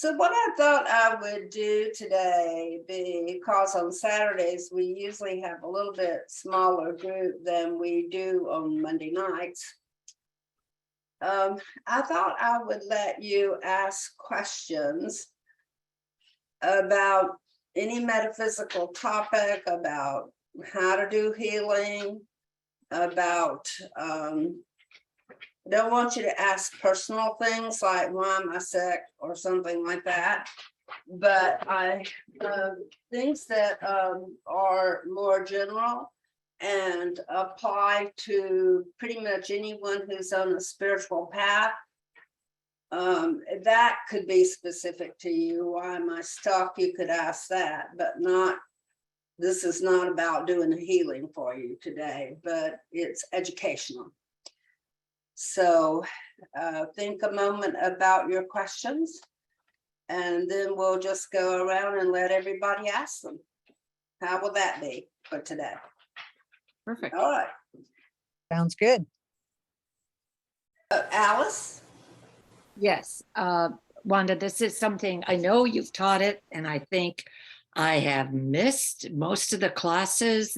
So what I thought I would do today, because on Saturdays we usually have a little bit smaller group than we do on Monday nights. I thought I would let you ask questions about any metaphysical topic, about how to do healing, about don't want you to ask personal things like why am I sick or something like that, but things that are more general and apply to pretty much anyone who's on a spiritual path. That could be specific to you. Why am I stuck? You could ask that, but not, this is not about doing healing for you today, but it's educational. So think a moment about your questions, and then we'll just go around and let everybody ask them. How will that be for today? Perfect. All right. Sounds good. Alice? Yes, Wanda, this is something I know you've taught it, and I think I have missed most of the classes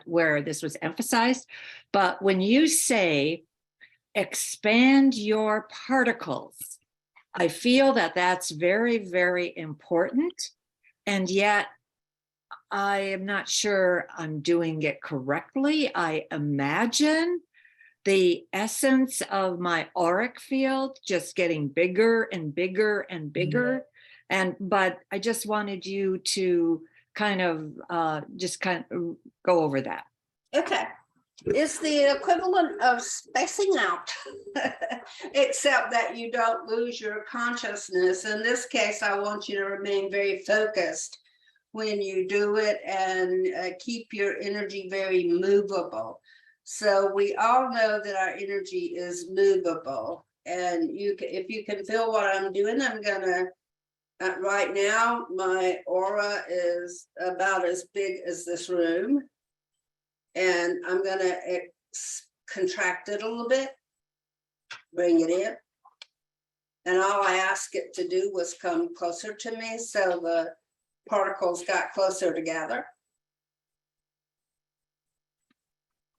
where this was emphasized. But when you say expand your particles, I feel that that's very, very important. And yet I am not sure I'm doing it correctly. I imagine the essence of my auric field just getting bigger and bigger and bigger. But I just wanted you to kind of go over that. Okay. It's the equivalent of spacing out, except that you don't lose your consciousness. In this case, I want you to remain very focused when you do it and keep your energy very movable. So we all know that our energy is movable, and if you can feel what I'm doing, I'm gonna, right now, my aura is about as big as this room. And I'm going to contract it a little bit, bring it in. And all I asked it to do was come closer to me. So the particles got closer together.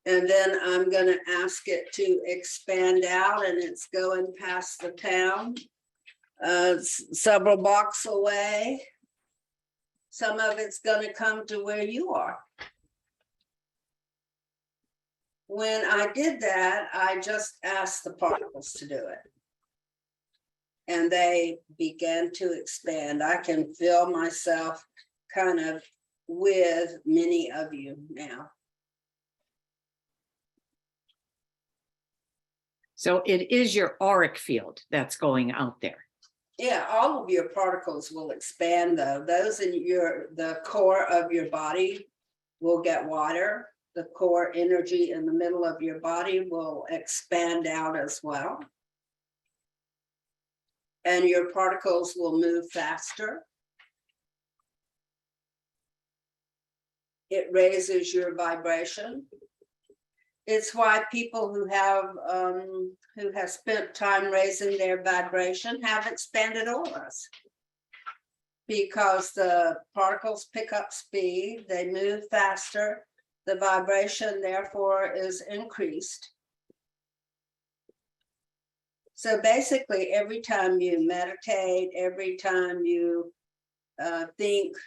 And then I'm going to ask it to expand out, and it's going past the town, several blocks away. Some of it's going to come to where you are. When I did that, I just asked the particles to do it. And they began to expand. I can feel myself kind of with many of you now. So it is your auric field that's going out there. Yeah, all of your particles will expand though. Those in the core of your body will get wider. The core energy in the middle of your body will expand out as well. And your particles will move faster. It raises your vibration. It's why people who have spent time raising their vibration have expanded auras. Because the particles pick up speed, they move faster. The vibration, therefore, is increased. So basically, every time you meditate, every time you think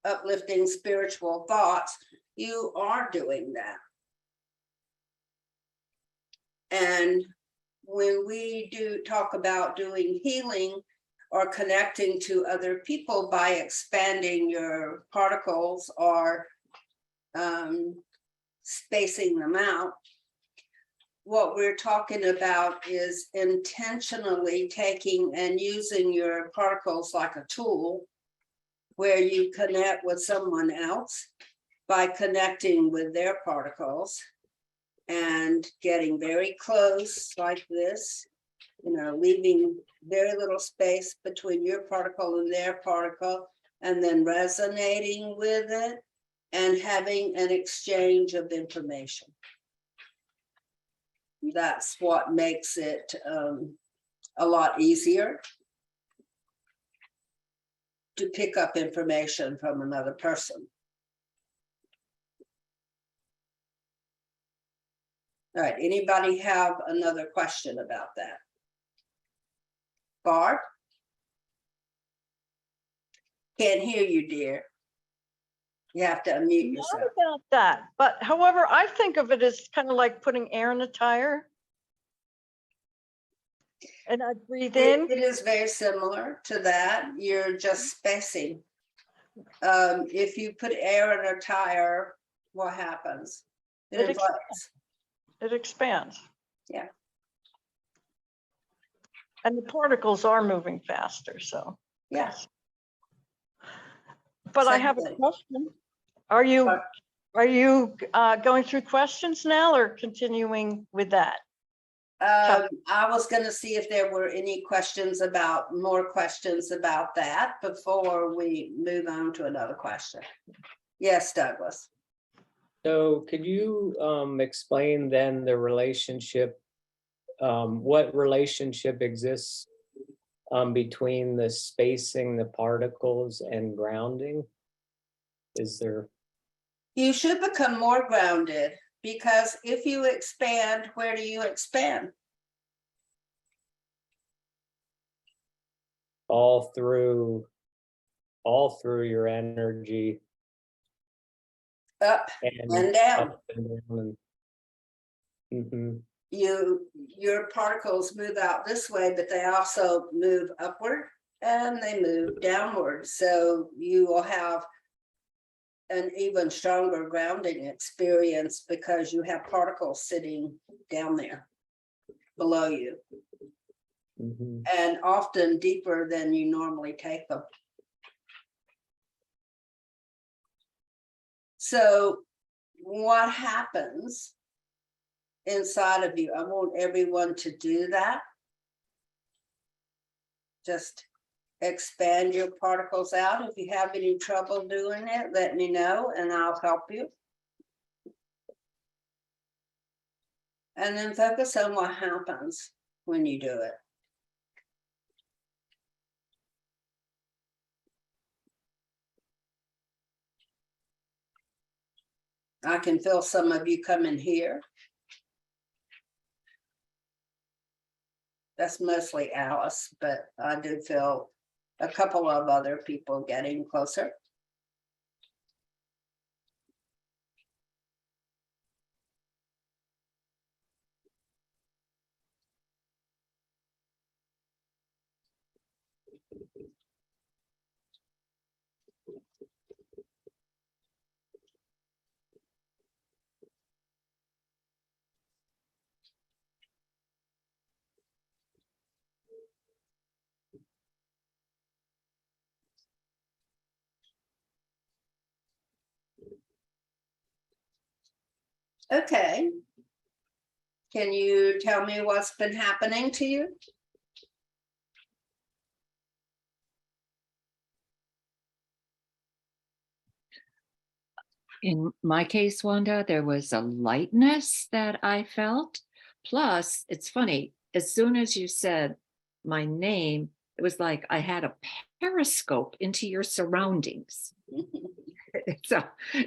uplifting spiritual thoughts, you are doing that. And when we talk about doing healing or connecting to other people by expanding your particles or spacing them out, what we're talking about is intentionally taking and using your particles like a tool where you connect with someone else by connecting with their particles and getting very close like this, leaving very little space between your particle and their particle, and then resonating with it and having an exchange of information. That's what makes it a lot easier. to pick up information from another person. All right, anybody have another question about that? Barb? Can't hear you, dear. You have to unmute Not yourself. about that, but however, I think of it as kind of like putting air in a tire. And I breathe in. It is very similar to that. You're just spacing. If you put air in a tire, what happens? It It inflates. It expands. Yeah. And the particles are moving faster, so. Yeah. yes. But I have a Exactly. question. Are you going through questions now or continuing with that? I was going to see if there were any more questions about that before we move on to another question. Yes, Douglas. So could you explain then the relationship, what relationship exists between the spacing the particles and grounding? Is there? You should become more grounded, because if you expand, where do you expand? all through your energy Up and down. up and down and, mhm. Your particles move out this way, but they also move upward and they move downward. So you will have an even stronger grounding experience because you have particles sitting down there below you, Mhm. and often deeper than you normally take them. So what happens inside of you? I want everyone to do that. Just expand your particles out. If you have any trouble doing it, let me know and I'll help you. And then focus on what happens when you do it. I can feel some of you coming here. That's mostly Alice, but I do feel a couple of other people getting closer. Okay. Can you tell me what's been happening to you? In my case, Wanda, there was a lightness that I felt. Plus, it's funny, as soon as you said my name, it was like I had a periscope into your surroundings. So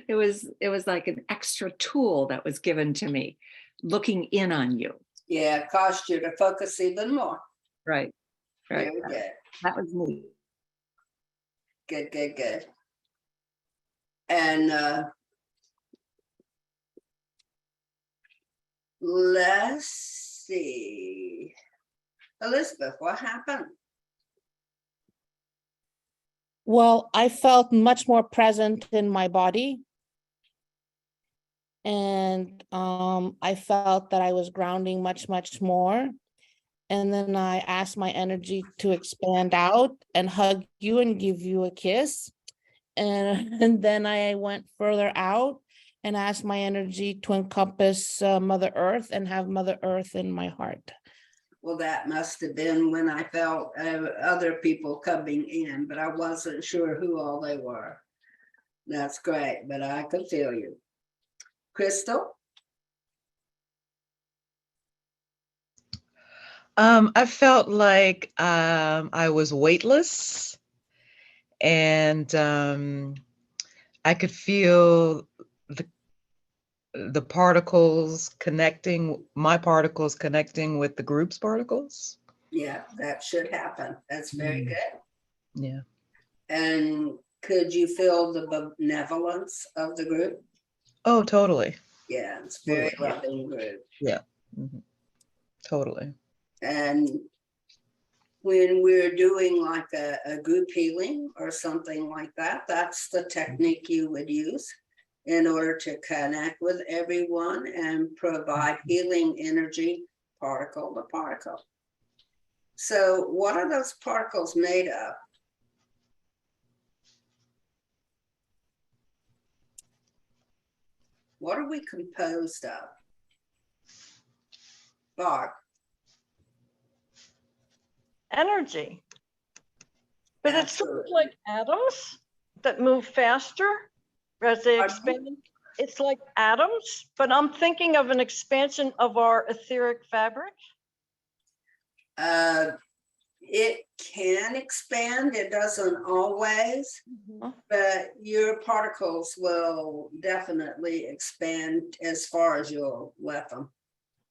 it was like an extra tool that was given to me, looking in on you. Yeah, it caused you to focus even more. Right. Right. Very good. That was me. Good, good, good. And let's see. Elizabeth, what happened? Well, I felt much more present in my body. And I felt that I was grounding much, much more. And then I asked my energy to expand out and hug you and give you a kiss. And then I went further out and asked my energy to encompass Mother Earth and have Mother Earth in my heart. Well, that must have been when I felt other people coming in, but I wasn't sure who all they were. That's great, but I could feel you. Crystal? I felt like I was weightless And I could feel the particles connecting, my particles connecting with the group's particles. Yeah, that should happen. That's very good. Yeah. And could you feel the benevolence of the group? Oh, totally. Yeah, it's very Totally, yeah. loving group. Yeah. Mhm. Totally. And when we're doing like a group healing or something like that, that's the technique you would use in order to connect with everyone and provide healing energy particle to particle. So what are those particles made of? What are we composed of? Barb. Energy. But it's sort of Absolutely. like atoms that move faster as they Pardon? expand. It's like atoms, but I'm thinking of an expansion of our etheric fabric. It can expand, it doesn't always, but your particles will definitely expand as far as you'll let them.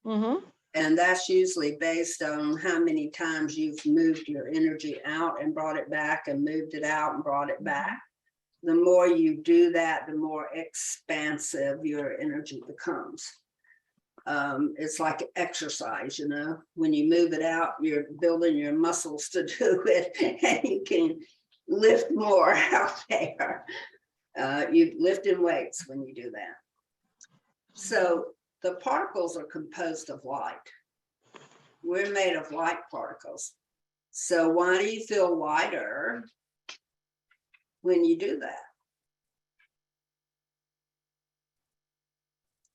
Mm-hmm. And that's usually based on how many times you've moved your energy out and brought it back and moved it out and brought it back. The more you do that, the more expansive your energy becomes. It's like exercise, you know, when you move it out, you're building your muscles to do it, and you can lift more out there. You're lifting weights when you do that. So the particles are composed of light. We're made of light particles. So why do you feel lighter when you do that?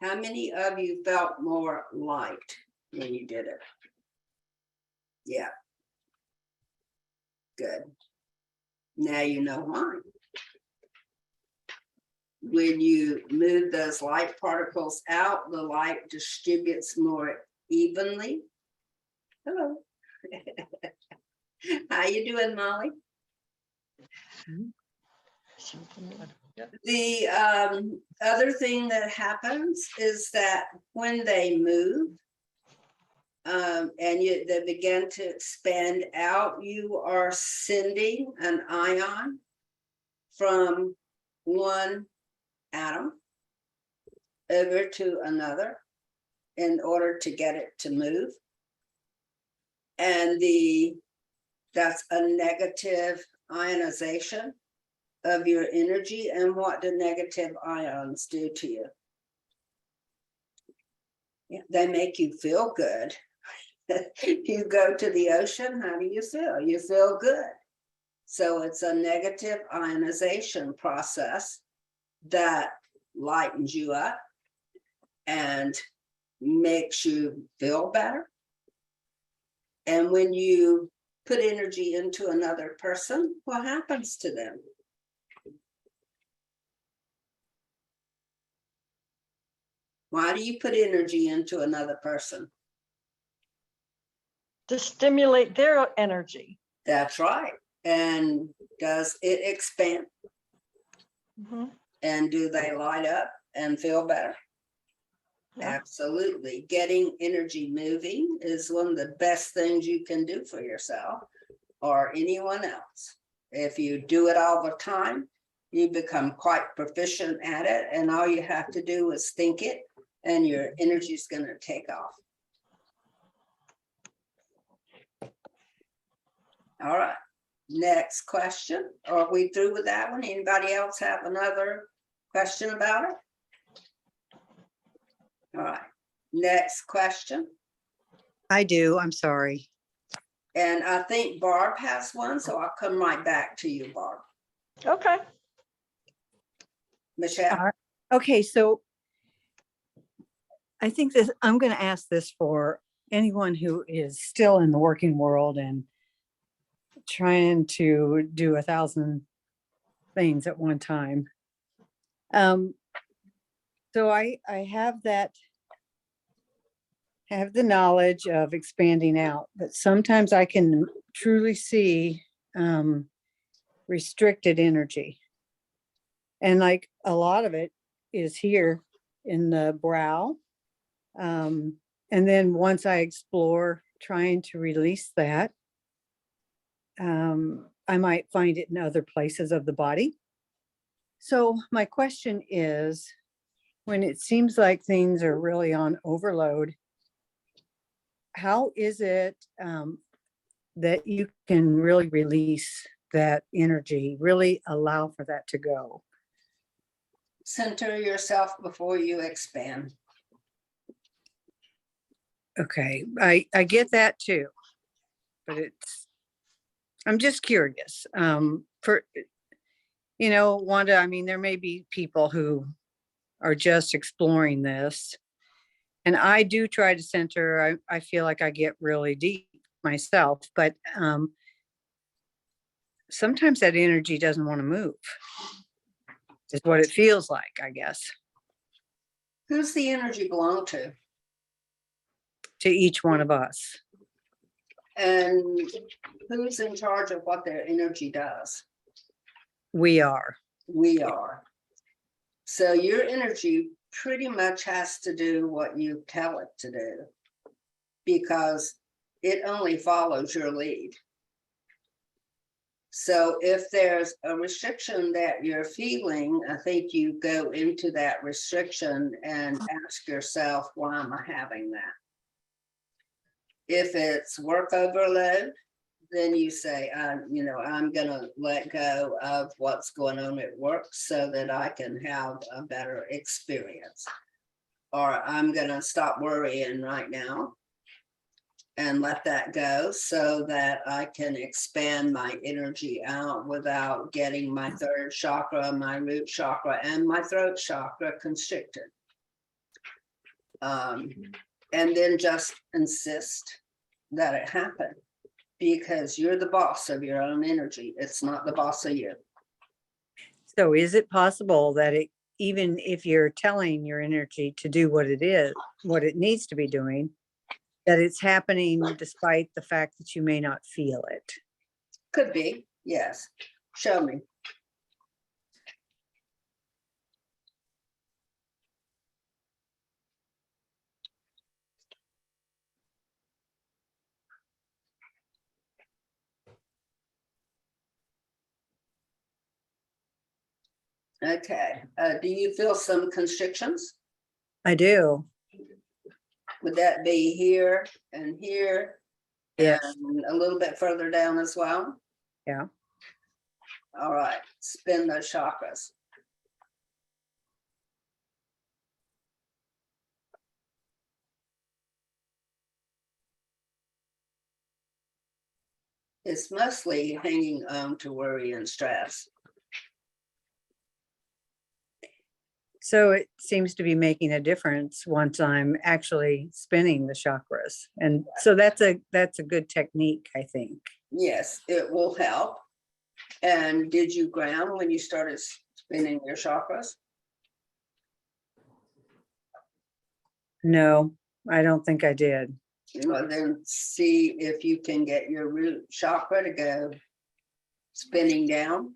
How many of you felt more light when you did it? Yeah. Good. Now you know why. When you move those light particles out, the light distributes more evenly. Hello. How you doing, Molly? The other thing that happens is that when they move and they begin to expand out, you are sending an ion from one atom over to another in order to get it to move. And that's a negative ionization of your energy. And what do negative ions do to you? Yeah, they make you feel good. You go to the ocean, how do you feel? You feel good. So it's a negative ionization process that lightens you up and makes you feel better. And when you put energy into another person, what happens to them? Why do you put energy into another person? To stimulate their energy. That's right. And does it expand? Mm-hmm. And do they light up and feel better? Yeah. Absolutely. Getting energy moving is one of the best things you can do for yourself or anyone else. If you do it all the time, you become quite proficient at it, and all you have to do is think it, and your energy is going to take off. All right. Next question. Are we through with that one? Anybody else have another question about it? All right. Next question. I do. I'm sorry. And I think Barb has one, so I'll come right back to you, Barb. Okay. Michelle? Okay, so I think this, I'm going to ask this for anyone who is still in the working world and trying to do 1,000 things at one time. So I have the knowledge of expanding out, but sometimes I can truly see restricted energy. And like a lot of it is here in the brow. And then once I explore trying to release that, I might find it in other places of the body. So my question is, when it seems like things are really on overload, how is it that you can really release that energy, really allow for that to go? Center yourself before you expand. Okay, I get that too, but I'm just curious. For, Wanda, I mean, there may be people who are just exploring this. And I do try to center. I feel like I get really deep myself, but sometimes that energy doesn't want to move, is what it feels like, I guess, Who's the energy belong to? to each one of us. And who's in charge of what their energy does? We are. We are. So your energy pretty much has to do what you tell it to do, because it only follows your lead. So if there's a restriction that you're feeling, I think you go into that restriction and ask yourself, why am I having that? If it's work overload, then you say, I'm going to let go of what's going on at work so that I can have a better experience. Or I'm going to stop worrying right now and let that go so that I can expand my energy out without getting my third chakra, my root chakra, and my throat chakra constricted. And then just insist that it happen, because you're the boss of your own energy. It's not the boss of you. So is it possible that even if you're telling your energy to do what it needs to be doing, that it's happening despite the fact that you may not feel it? Could be, yes. Show me. Okay, do you feel some constrictions? I do. Would that be here and here? Yes. And a little bit further down as well? Yeah. All right, spin those chakras. It's mostly hanging on to worry and stress. So it seems to be making a difference once I'm actually spinning the chakras. And so that's a good technique, I think. Yes, it will help. And did you ground when you started spinning your chakras? No, I don't think I did. Well, then see if you can get your root chakra to go spinning down.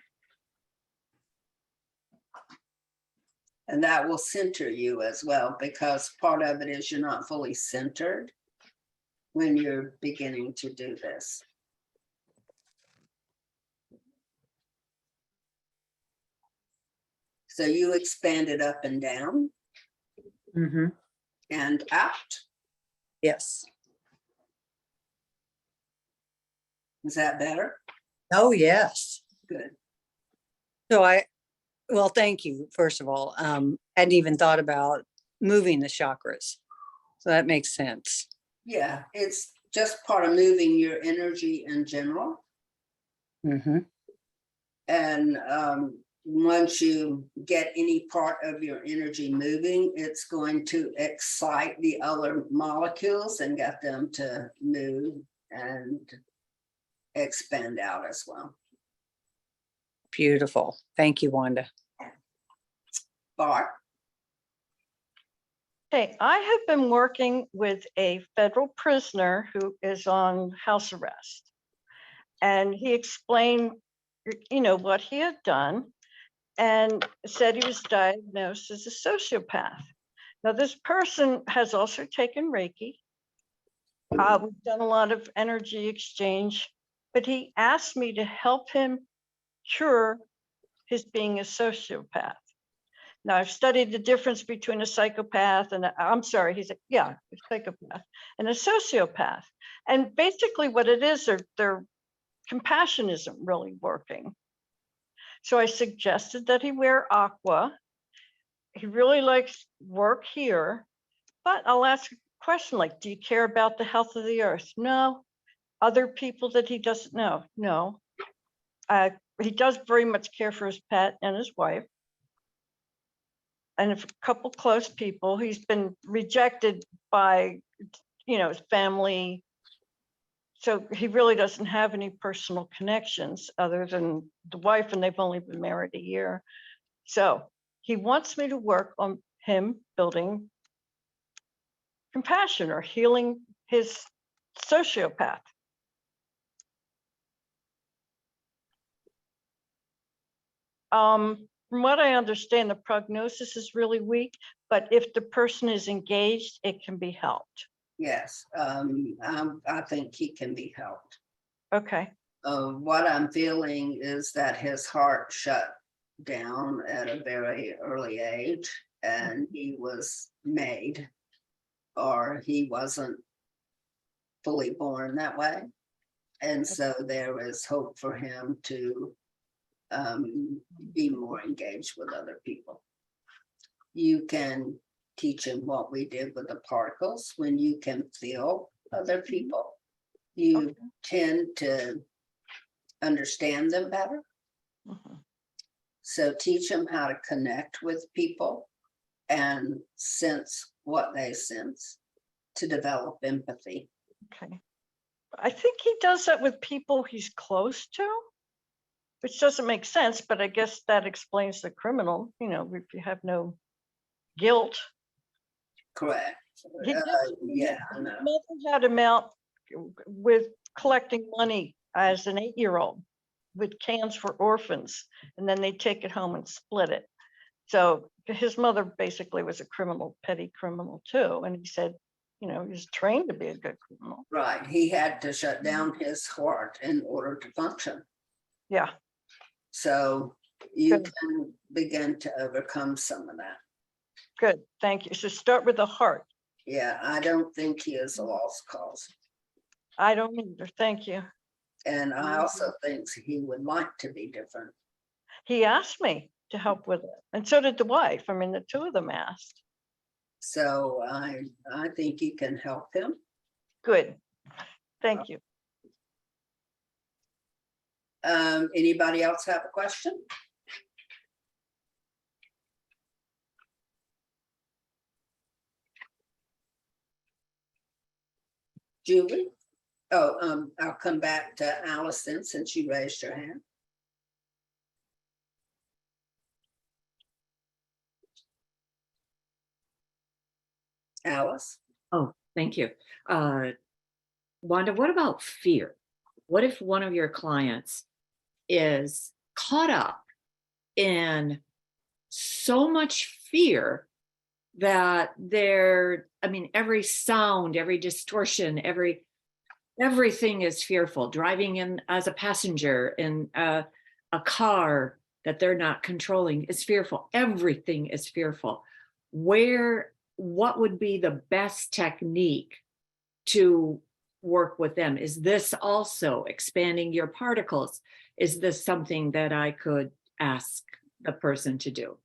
And that will center you as well, because part of it is you're not fully centered when you're beginning to do this. So you expand it up and down Mm-hmm. and out. Yes. Is that better? Oh, yes. Good. So well, thank you, first of all. Hadn't even thought about moving the chakras. So that makes sense. Yeah, it's just part of moving your energy in general. Mm-hmm. And once you get any part of your energy moving, it's going to excite the other molecules and get them to move and expand out as well. Beautiful. Thank you, Wanda. Barb? Okay, I have been working with a federal prisoner who is on house arrest. And he explained what he had done, and said he was diagnosed as a sociopath. Now, this person has also taken Reiki. We've done a lot of energy exchange, but he asked me to help him cure his being a sociopath. Now, I've studied the difference between a psychopath and he's a psychopath and a sociopath. And basically what it is, their compassion isn't really working. So I suggested that he wear aqua. He really likes work here, but I'll ask a question like, do you care about the health of the earth? No. Other people that he doesn't know? No. He does very much care for his pet and his wife. And a couple close people. He's been rejected by, his family. So he really doesn't have any personal connections other than the wife, and they've only been married a year. So he wants me to work on him building compassion or healing his sociopath. From what I understand, the prognosis is really weak, but if the person is engaged, it can be helped. Yes, I think he can be helped. Okay. What I'm feeling is that his heart shut down at a very early age, and he was made, or he wasn't fully born that way. And so there is hope for him to be more engaged with other people. You can teach him what we did with the particles. When you can feel other people, you tend to understand them better. So teach him how to connect with people and sense what they sense to develop empathy. Okay. I think he does that with people he's close to, which doesn't make sense, but I guess that explains the criminal, if you have no guilt. Correct. He did. Yeah, I know. Mother had him out with collecting money as an 8-year-old with cans for orphans, and then they take it home and split it. So his mother basically was a criminal, petty criminal too. And he said, he was trained to be a good criminal. Right. He had to shut down his heart in order to function. Yeah. So you Good. can begin to overcome some of that. Good. Thank you. So start with the heart. Yeah, I don't think he is a lost cause. I don't either. Thank you. And I also think he would like to be different. He asked me to help with it. And so did the wife. I mean, the two of them asked. So I think you can help him. Good. Thank you. Anybody else have a question? Julie? Oh, I'll come back to Allison since you raised your hand. Alice? Oh, thank you. Wanda, what about fear? What if one of your clients is caught up in so much fear that every sound, every distortion, everything is fearful. Driving in as a passenger in a car that they're not controlling is fearful. Everything is fearful. What would be the best technique to work with them? Is this also expanding your particles? Is this something that I could ask the person to do?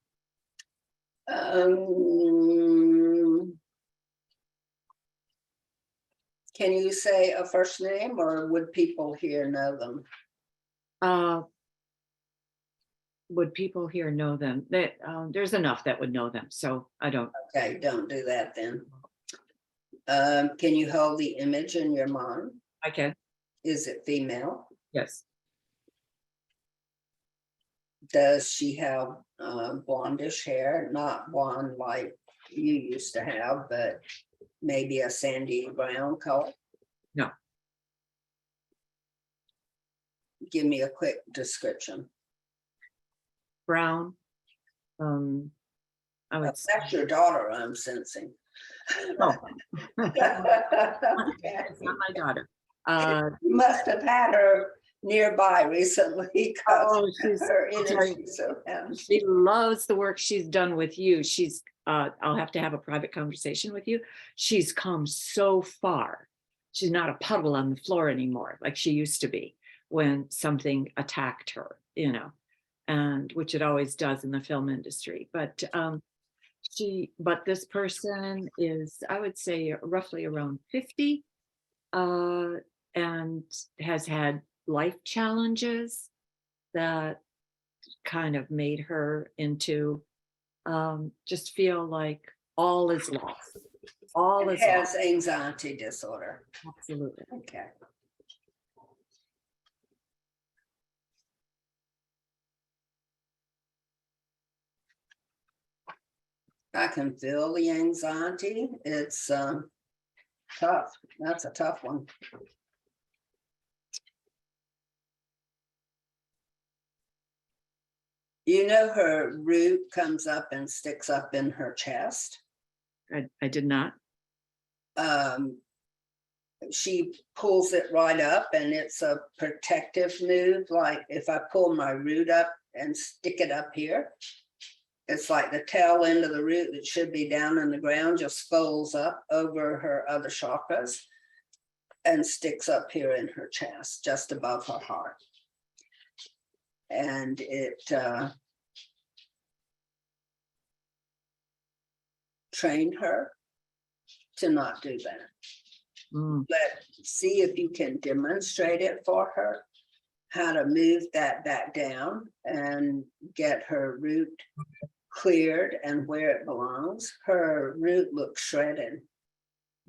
Can you say a first name, or would people here know them? Would people here know them? There's enough that would know them, so I don't. Okay, don't do that then. Can you hold the image in your mind? I can. Is it female? Yes. Does she have blondish hair? Not blonde like you used to have, but maybe a sandy brown color? No. give me a quick description. Brown. I would say, That's your daughter, I'm sensing. oh, Okay. it's not my daughter. You must have had her nearby recently because Oh, her I'll tell you, energy so heavy. she loves the work she's done with you. She's, I'll have to have a private conversation with you. She's come so far. She's not a puddle on the floor anymore like she used to be when something attacked her, you know, and which it always does in the film industry. But but this person is, I would say, roughly around 50, and has had life challenges that kind of made her into just feel like all is lost. All is Has lost. anxiety disorder. Absolutely. Okay. I can feel the anxiety. It's tough. That's a tough one. You know, her root comes up and sticks up in her chest. I did not. She pulls it right up and it's a protective move. Like if I pull my root up and stick it up here, it's like the tail end of the root that should be down in the ground just folds up over her other chakras and sticks up here in her chest, just above her heart. And it trained her to not do that. See if you can demonstrate it for her, how to move that back down and get her root cleared and where it belongs. Her root looks shredded.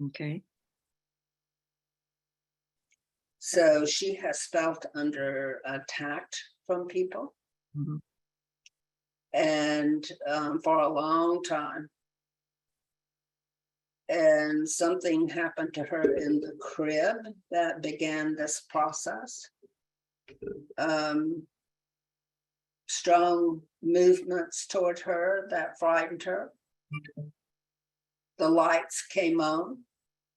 Okay. So she has felt under attack from people. Mhm. And for a long time. And something happened to her in the crib that began this process. Strong movements toward her that frightened her. The lights came on,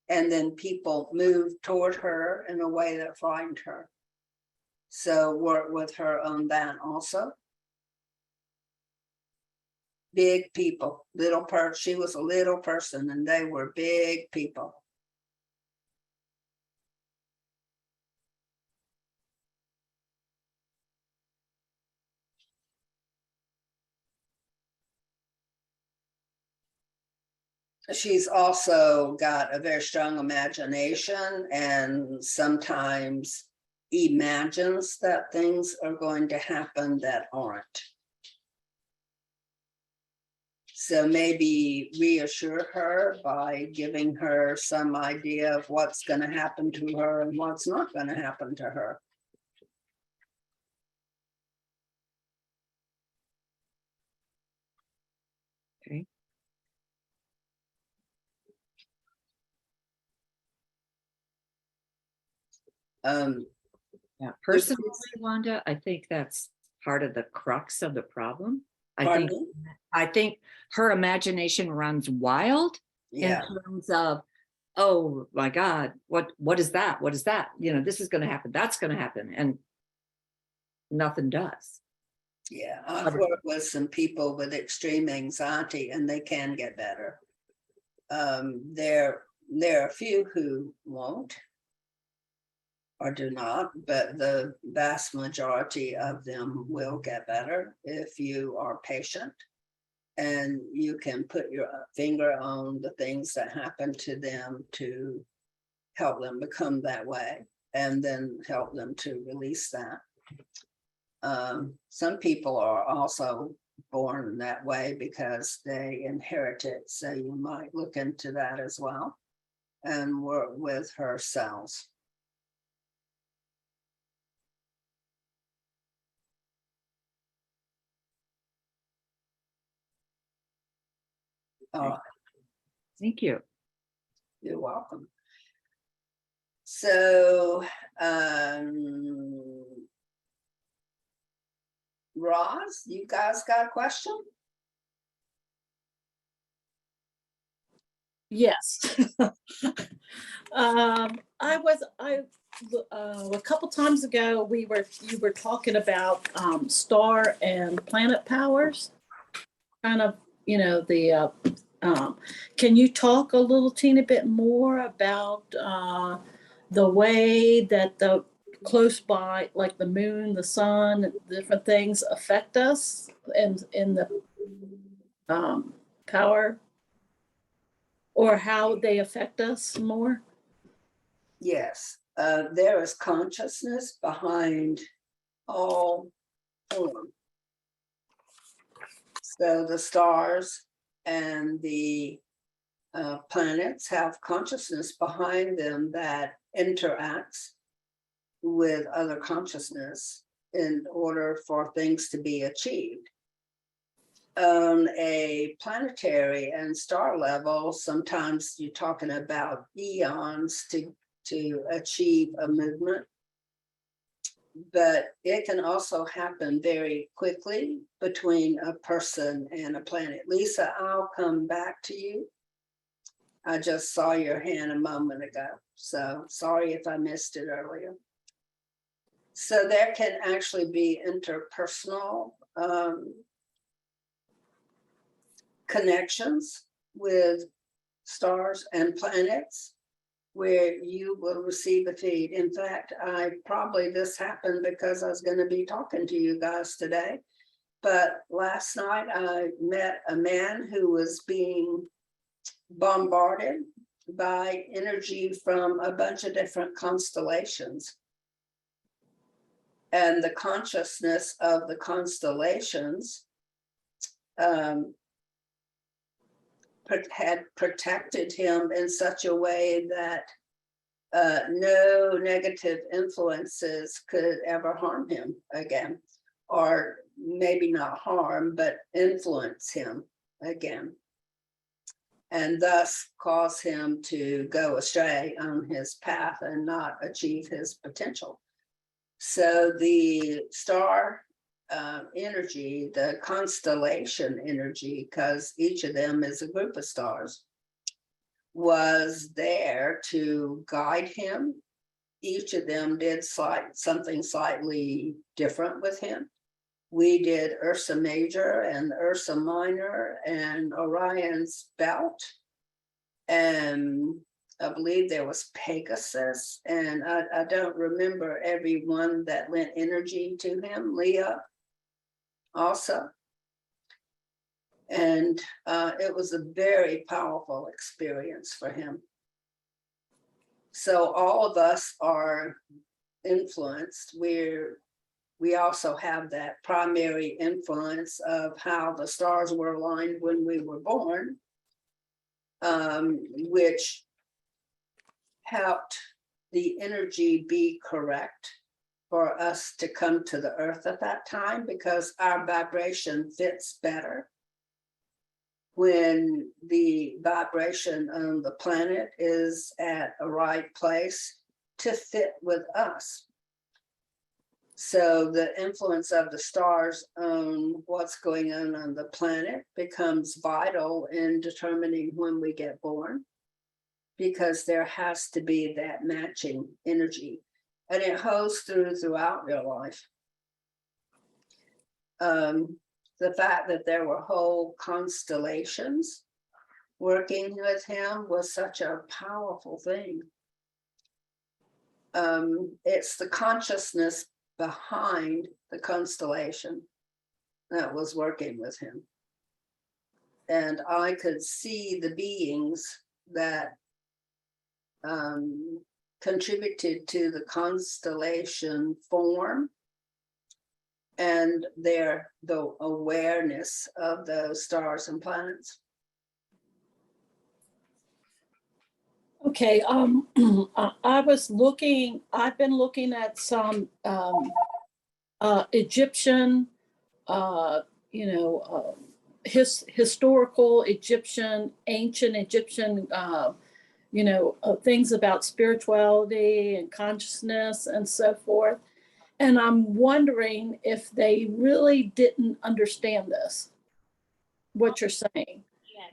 and then people moved toward her in a way that frightened her. So work with her on that also. Big people, she was a little person and they were big people. She's also got a very strong imagination and sometimes imagines that things are going to happen that aren't. So maybe reassure her by giving her some idea of what's going to happen to her and what's not going to happen to her. Okay. Yeah, personally, Wanda, I think that's part of the crux of the problem. I think her imagination runs wild in terms of, oh my God, what is that? What is that? You know, this is going to happen, that's going to happen, and nothing does. Yeah, I've worked with some people with extreme anxiety and they can get better. There are a few who won't or do not, but the vast majority of them will get better if you are patient and you can put your finger on the things that happen to them to help them become that way and then help them to release that. Some people are also born that way because they inherit it. So you might look into that as well and work with her cells. All right. Thank you. You're welcome. So Roz, you guys got a question? Yes. A couple times ago, you were talking about star and planet powers, kind of, can you talk a little teeny bit more about the way that the close by, like the moon, the sun, different things affect us in the power, or how they affect us more? Yes, there is consciousness behind all form. So the stars and the planets have consciousness behind them that interacts with other consciousness in order for things to be achieved. On a planetary and star level, sometimes you're talking about eons to achieve a movement, but it can also happen very quickly between a person and a planet. Lisa, I'll come back to you. I just saw your hand a moment ago, so sorry if I missed it earlier. So there can actually be interpersonal connections with stars and planets where you will receive a feed. In fact, this happened because I was going to be talking to you guys today. But last night I met a man who was being bombarded by energy from a bunch of different constellations. And the consciousness of the constellations had protected him in such a way that no negative influences could ever harm him again, or maybe not harm, but influence him again, and thus cause him to go astray on his path and not achieve his potential. So the star energy, the constellation energy, because each of them is a group of stars, was there to guide him. Each of them did something slightly different with him. We did Ursa Major and Ursa Minor and Orion's Belt. And I believe there was Pegasus, and I don't remember everyone that lent energy to him. Leah also. And it was a very powerful experience for him. So all of us are influenced. We also have that primary influence of how the stars were aligned when we were born, which helped the energy be correct for us to come to the earth at that time, because our vibration fits better when the vibration on the planet is at a right place to fit with us. So the influence of the stars on what's going on the planet becomes vital in determining when we get born, because there has to be that matching energy, and it holds throughout your life. The fact that there were whole constellations working with him was such a powerful thing. It's the consciousness behind the constellation that was working with him. And I could see the beings that contributed to the constellation form and the awareness of those stars and planets. Okay, I've been looking at some Egyptian, historical Egyptian, ancient Egyptian, things about spirituality and consciousness and so forth. And I'm wondering if they really didn't understand this, what you're saying.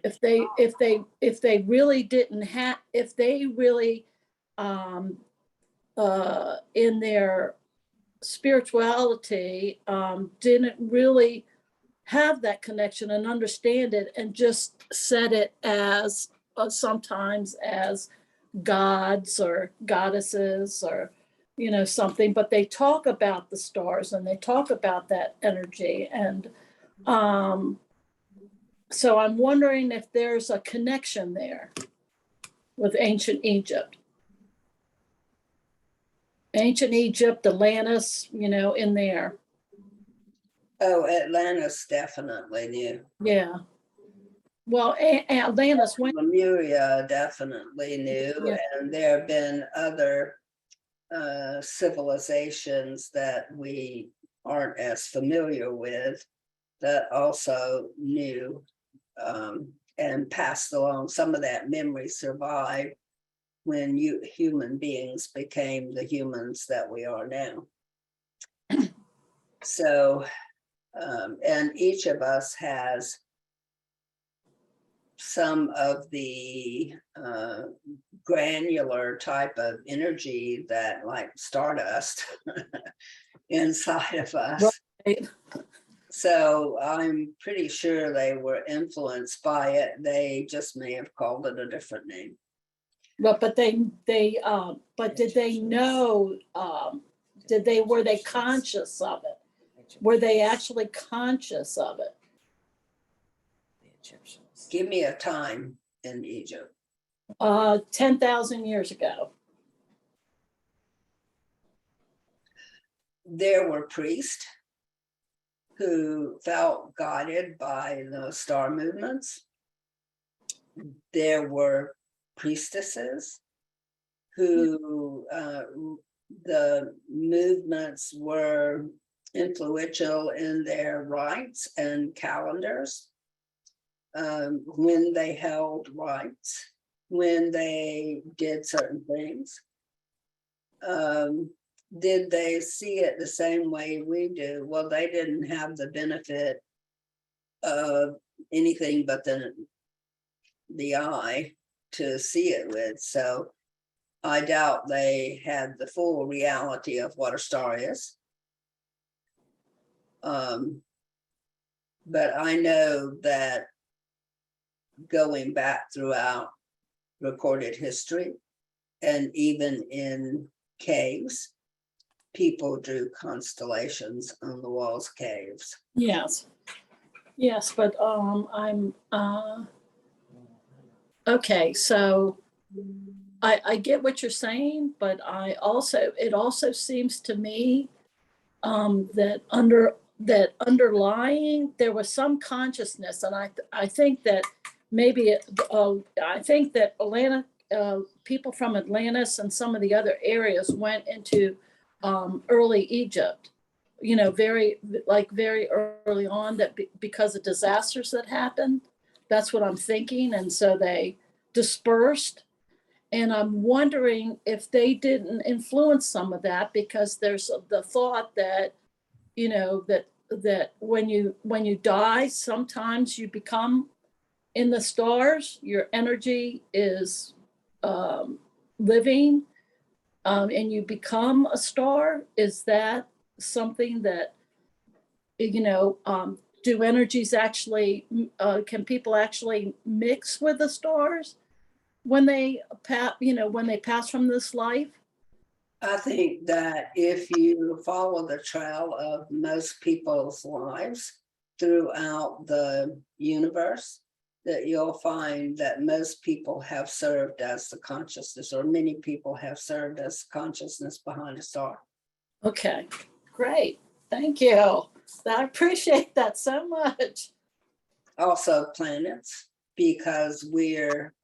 If they really didn't have, if they really in their spirituality didn't really have that connection and understand it, and just said it as sometimes as gods or goddesses or something, but they talk about the stars and they talk about that energy. And so I'm wondering if there's a connection there with ancient Egypt. Ancient Egypt, Atlantis, in there. Oh, Atlantis definitely knew. Yeah. Well, Atlantis went. Lemuria definitely knew, Yeah. and there have been other civilizations that we aren't as familiar with that also knew and passed along. Some of that memory survived when human beings became the humans that we are now. So, and each of us has some of the granular type of energy that, like stardust, inside of us. Right. So I'm pretty sure they were influenced by it. They just may have called it a different name. But did they know, were they conscious of it? Were they actually conscious of it? Give me a time in Egypt. 10,000 years ago. There were priests who felt guided by the star movements. There were priestesses who the movements were influential in their rites and calendars, when they held rites, when they did certain things. Did they see it the same way we do? Well, they didn't have the benefit of anything but the eye to see it with. So I doubt they had the full reality of what a star is. But I know that going back throughout recorded history, and even in caves, people drew constellations on the walls of caves. Yes. Yes, but I'm okay, so I get what you're saying, but it also seems to me that underlying there was some consciousness, and I think that maybe I think that people from Atlantis and some of the other areas went into early Egypt, very early on, that because of disasters that happened. That's what I'm thinking. And so they dispersed. And I'm wondering if they didn't influence some of that, because there's the thought that, that when you die, sometimes you become in the stars, your energy is living, and you become a star. Is that something that, do energies actually, can people actually mix with the stars when they pass from this life? I think that if you follow the trail of most people's lives throughout the universe, that you'll find that most people have served as the consciousness, or many people have served as consciousness behind a star. Okay, great. Thank you. I appreciate that so much. Also planets, because we're,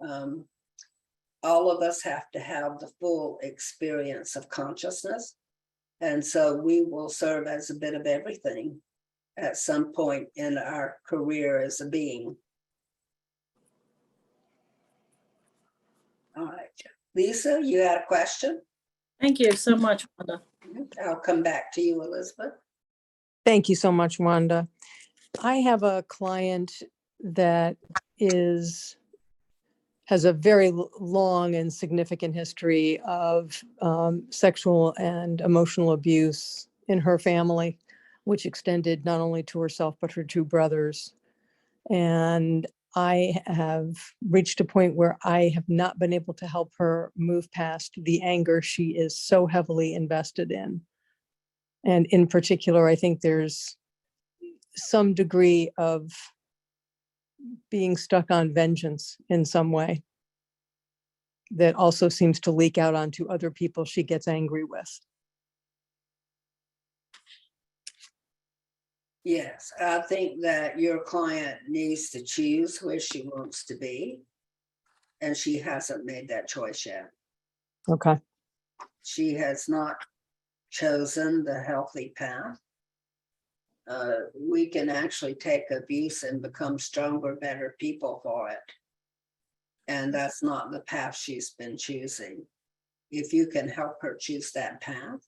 all of us have to have the full experience of consciousness. And so we will serve as a bit of everything at some point in our career as a being. All right, Lisa, you had a question? Thank you so much, Wanda. I'll come back to you, Elizabeth. Thank you so much, Wanda. I have a client that has a very long and significant history of sexual and emotional abuse in her family, which extended not only to herself, but her two brothers. And I have reached a point where I have not been able to help her move past the anger she is so heavily invested in. And in particular, I think there's some degree of being stuck on vengeance in some way that also seems to leak out onto other people she gets angry with. Yes, I think that your client needs to choose where she wants to be. And she hasn't made that choice yet. Okay. She has not chosen the healthy path. We can actually take abuse and become stronger, better people for it. And that's not the path she's been choosing. If you can help her choose that path,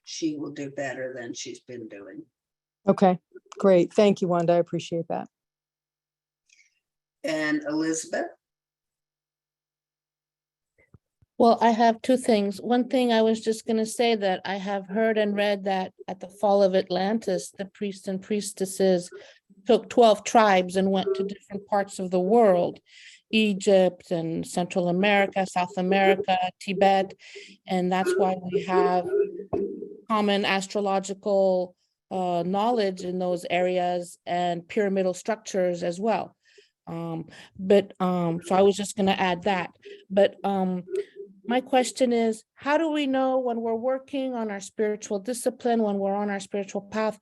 she will do better than she's been doing. Okay, great. Thank you, Wanda. I appreciate that. And Elizabeth? Well, I have two things. One thing I was just going to say that I have heard and read that at the fall of Atlantis, the priests and priestesses took 12 tribes and went to different parts of the world, Egypt and Central America, South America, Tibet. And that's why we have common astrological knowledge in those areas and pyramidal structures as well. So I was just going to add that. But my question is, how do we know when we're working on our spiritual discipline, when we're on our spiritual path?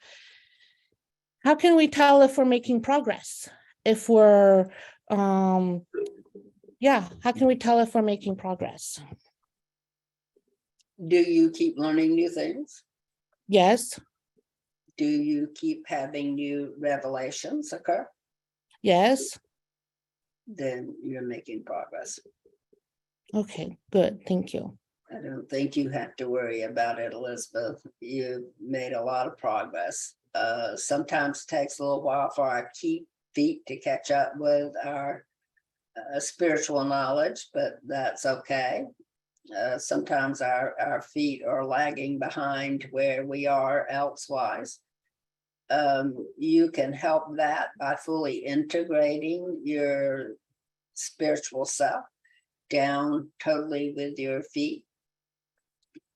How can we tell if we're making progress? If we're, how can we tell if we're making progress? Do you keep learning new things? Yes. Do you keep having new revelations occur? Yes. Then you're making progress. Okay, good. Thank you. I don't think you have to worry about it, Elizabeth. You've made a lot of progress. Sometimes it takes a little while for our feet to catch up with our spiritual knowledge, but that's okay. Sometimes our feet are lagging behind where we are elsewise. You can help that by fully integrating your spiritual self down totally with your feet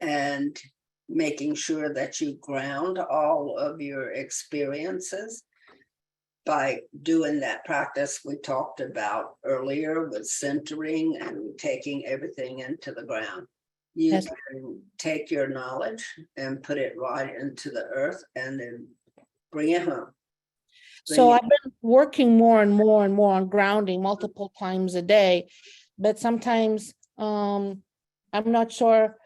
and making sure that you ground all of your experiences by doing that practice we talked about earlier with centering and taking everything into the ground. You Yes. can take your knowledge and put it right into the earth and then bring it home. So I've been working more and more and more on grounding multiple times a day, but sometimes I'm not sure.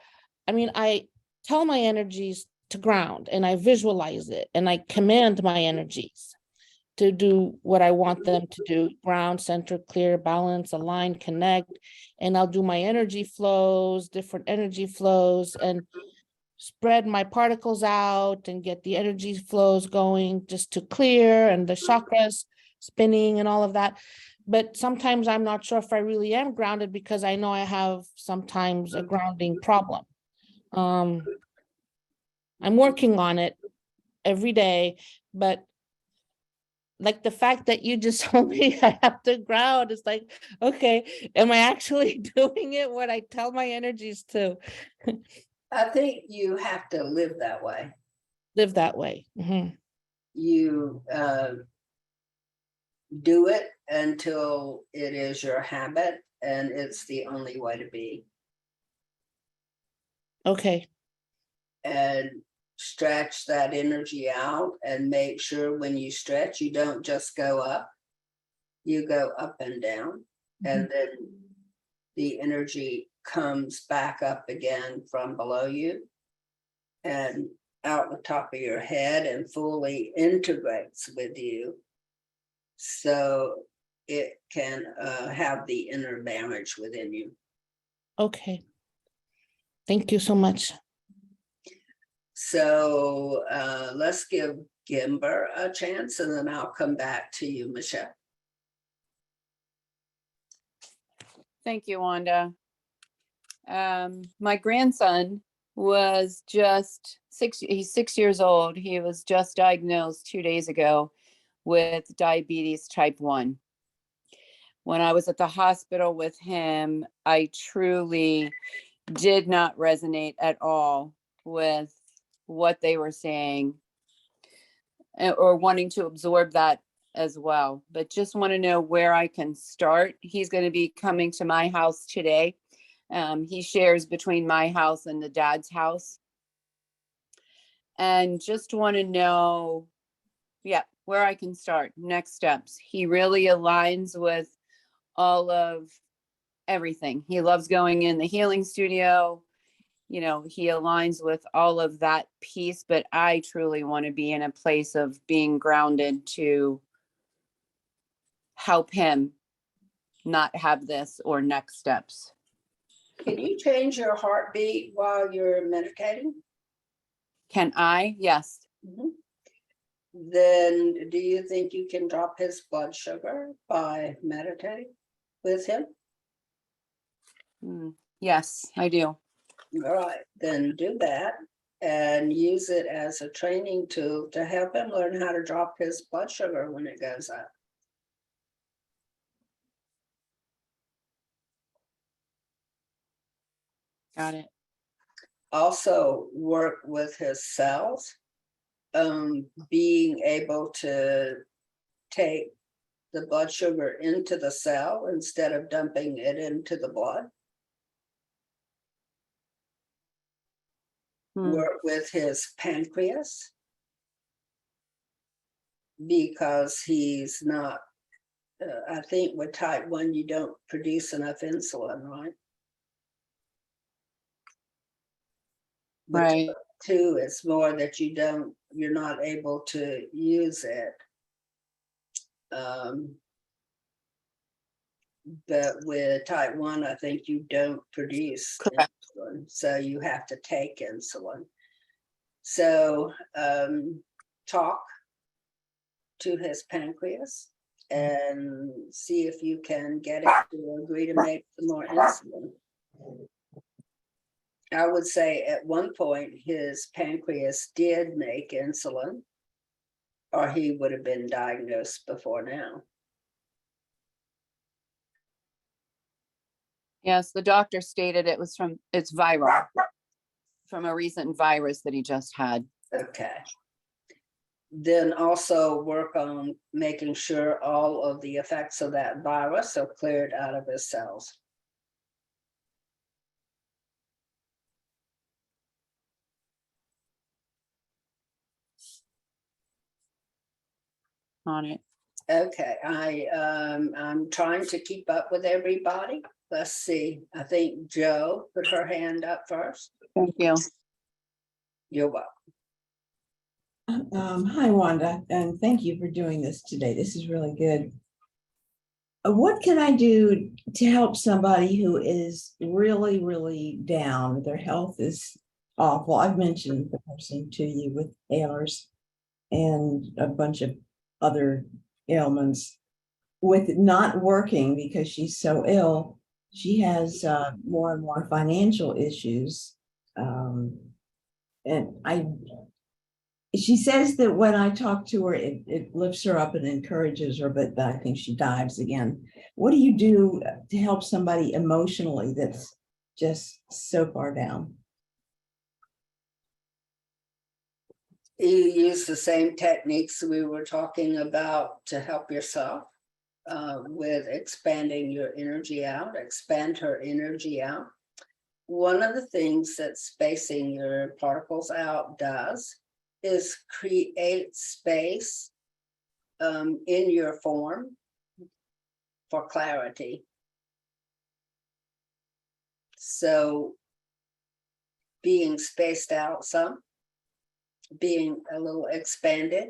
I mean, I tell my energies to ground and I visualize it and I command my energies to do what I want them to do: ground, center, clear, balance, align, connect. And I'll do my energy flows, different energy flows, and spread my particles out and get the energy flows going just to clear and the chakras spinning and all of that. But sometimes I'm not sure if I really am grounded because I know I have sometimes a grounding problem. I'm working on it every day, but like the fact that you just told me I have to ground, it's like, okay, am I actually doing it what I tell my energies to? I think you have to live that way. Live that way. Mhm. You do it until it is your habit and it's the only way to be. Okay. And stretch that energy out and make sure when you stretch, you don't just go up, you go up and down. And then the energy comes back up again from below you and out the top of your head and fully integrates with you. So it can have the inner marriage within you. Okay. Thank you so much. So let's give Gimber a chance, and then I'll come back to you, Michelle. Thank you, Wanda. My grandson was just he's 6 years old. He was just diagnosed 2 days ago with diabetes type 1. When I was at the hospital with him, I truly did not resonate at all with what they were saying or wanting to absorb that as well, but just want to know where I can start. He's going to be coming to my house today. He shares between my house and the dad's house. And just want to know, where I can start. Next steps. He really aligns with all of everything. He loves going in the healing studio. You know, he aligns with all of that piece, but I truly want to be in a place of being grounded to help him not have this or next steps. Can you change your heartbeat while you're meditating? Can I? Yes. Mhm. Then do you think you can drop his blood sugar by meditating with him? Yes, I do. All right, then do that and use it as a training tool to help him learn how to drop his blood sugar when it goes up. Got it. Also work with his cells, being able to take the blood sugar into the cell instead of dumping it into the blood. Work with his pancreas because he's not, I think with type 1, you don't produce enough insulin, right? With Right. type 2, it's more that you're not able to use it. But with type 1, I think you don't produce insulin, so you have to take insulin. So talk to his pancreas and see if you can get it to agree to make some more insulin. I would say at one point his pancreas did make insulin, or he would have been diagnosed before now. Yes, the doctor stated it's viral from a recent virus that he just had. Okay. Then also work on making sure all of the effects of that virus are cleared out of his cells. On it. Okay, I'm trying to keep up with everybody. Let's see. I think Jo put her hand up first. Thank you. You're welcome. Hi, Wanda, and thank you for doing this today. This is really good. What can I do to help somebody who is really, really down? Their health is awful. I've mentioned the person to you with Ehlers and a bunch of other ailments. With not working because she's so ill, she has more and more financial issues. And she says that when I talk to her, it lifts her up and encourages her, but I think she dives again. What do you do to help somebody emotionally that's just so far down? You use the same techniques we were talking about to help yourself with expanding your energy out, expand her energy out. One of the things that spacing your particles out does is create space in your form for clarity. So being spaced out some, being a little expanded,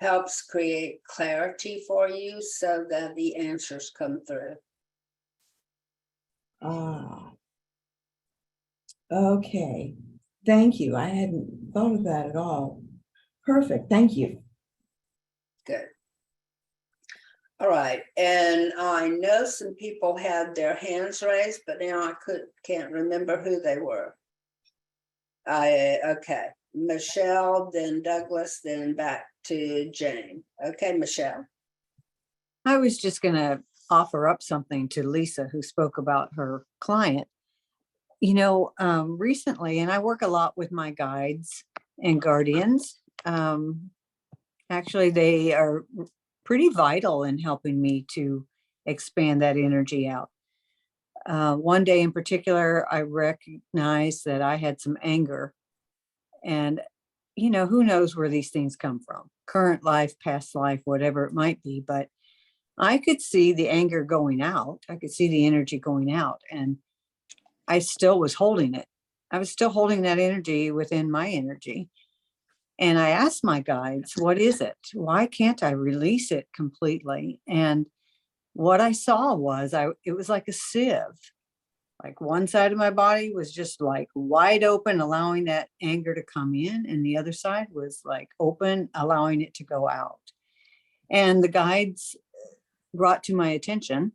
helps create clarity for you so that the answers come through. Ah, okay. Thank you. I hadn't thought of that at all. Perfect. Thank you. Good. All right, and I know some people had their hands raised, but now I can't remember who they were. Okay, Michelle, then Douglas, then back to Jane. Okay, Michelle. I was just going to offer up something to Lisa, who spoke about her client. You know, recently, and I work a lot with my guides and guardians. Actually, they are pretty vital in helping me to expand that energy out. One day in particular, I recognized that I had some anger. And, you know, who knows where these things come from? Current life, past life, whatever it might be. But I could see the anger going out. I could see the energy going out. And I still was holding it. I was still holding that energy within my energy. And I asked my guides, what is it? Why can't I release it completely? And what I saw was it was like a sieve. Like one side of my body was just like wide open, allowing that anger to come in. And the other side was like open, allowing it to go out. And the guides brought to my attention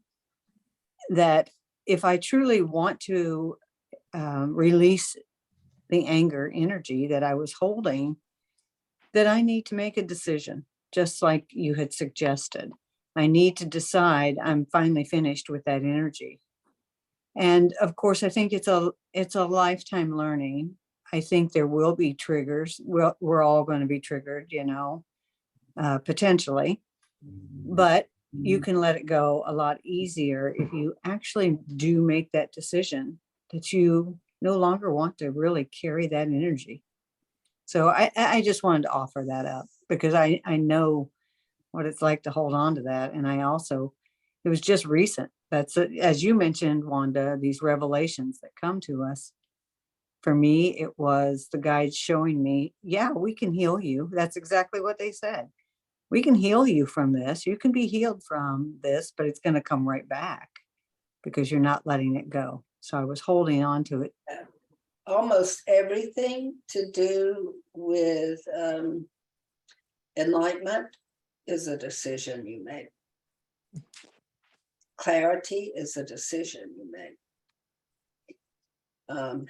that if I truly want to release the anger energy that I was holding, that I need to make a decision, just like you had suggested. I need to decide I'm finally finished with that energy. And of course, I think it's a lifetime learning. I think there will be triggers. We're all going to be triggered, you know, potentially, but you can let it go a lot easier if you actually do make that decision that you no longer want to really carry that energy. So I just wanted to offer that up because I know what it's like to hold on to that. And I also, it was just recent. That's, as you mentioned, Wanda, these revelations that come to us. For me, it was the guides showing me, yeah, we can heal you. That's exactly what they said. We can heal you from this. You can be healed from this, but it's going to come right back because you're not letting it go. So I was holding on to it. Almost everything to do with enlightenment is a decision you make. Clarity is a decision you make.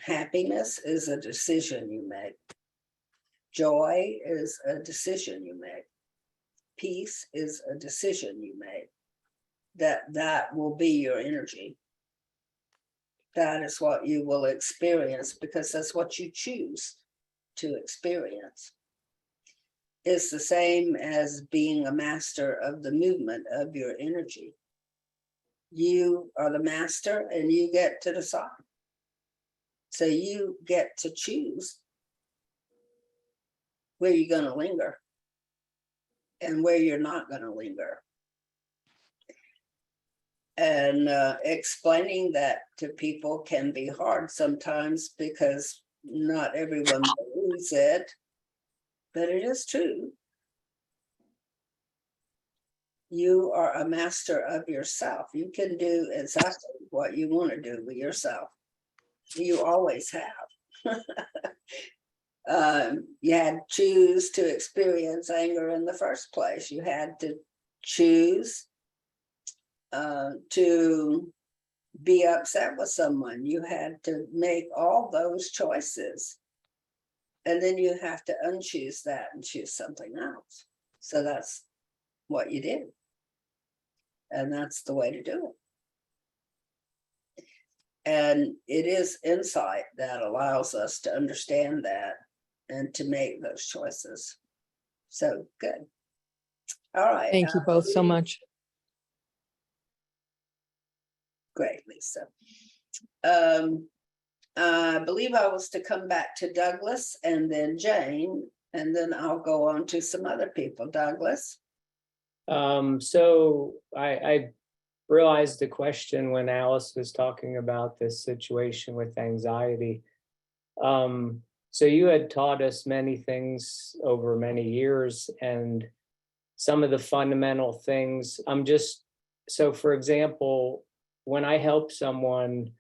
Happiness is a decision you make. Joy is a decision you make. Peace is a decision you make. That will be your energy. That is what you will experience because that's what you choose to experience. It's the same as being a master of the movement of your energy. You are the master and you get to decide. So you get to choose where you're going to linger and where you're not going to linger. And explaining that to people can be hard sometimes because not everyone believes it, but it is true. You are a master of yourself. You can do exactly what you want to do with yourself. You always have. You had to choose to experience anger in the first place. You had to choose to be upset with someone. You had to make all those choices. And then you have to unchoose that and choose something else. So that's what you did. And that's the way to do it. And it is insight that allows us to understand that and to make those choices. So good. All right. Thank you both so much. Great, Lisa. I believe I was to come back to Douglas and then Jane, and then I'll go on to some other people. Douglas. So I realized the question when Alice was talking about this situation with anxiety. So you had taught us many things over many years, and some of the fundamental things, so for example, when I help someone,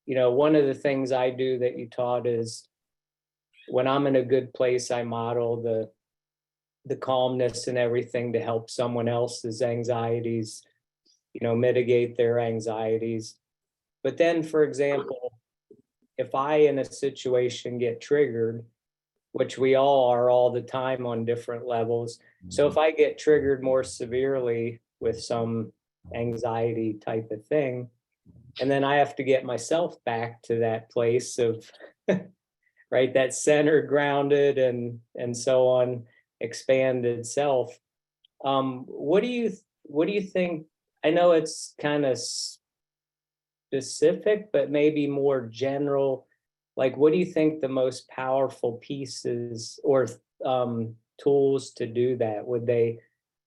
you know, one of the things I do that you taught is when I'm in a good place, I model the calmness and everything to help someone else's anxieties, mitigate their anxieties. But then, for example, if I in a situation get triggered, which we all are all the time on different levels. So if I get triggered more severely with some anxiety type of thing, and then I have to get myself back to that place of right, that center, grounded, and so on, expanded self. What do you think? I know it's kind of specific, but maybe more general. Like, what do you think the most powerful pieces or tools to do that? Would they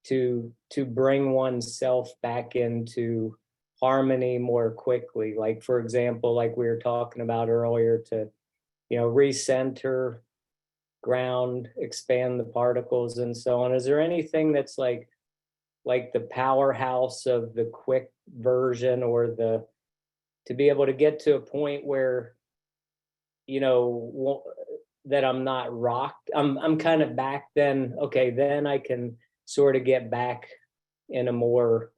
to bring oneself back into harmony more quickly? Like, for example, like we were talking about earlier, to recenter, ground, expand the particles, and so on. Is there anything that's like the powerhouse of the quick version, or to be able to get to a point where that I'm not rocked, I'm kind of back, then okay, then I can sort of get back in a more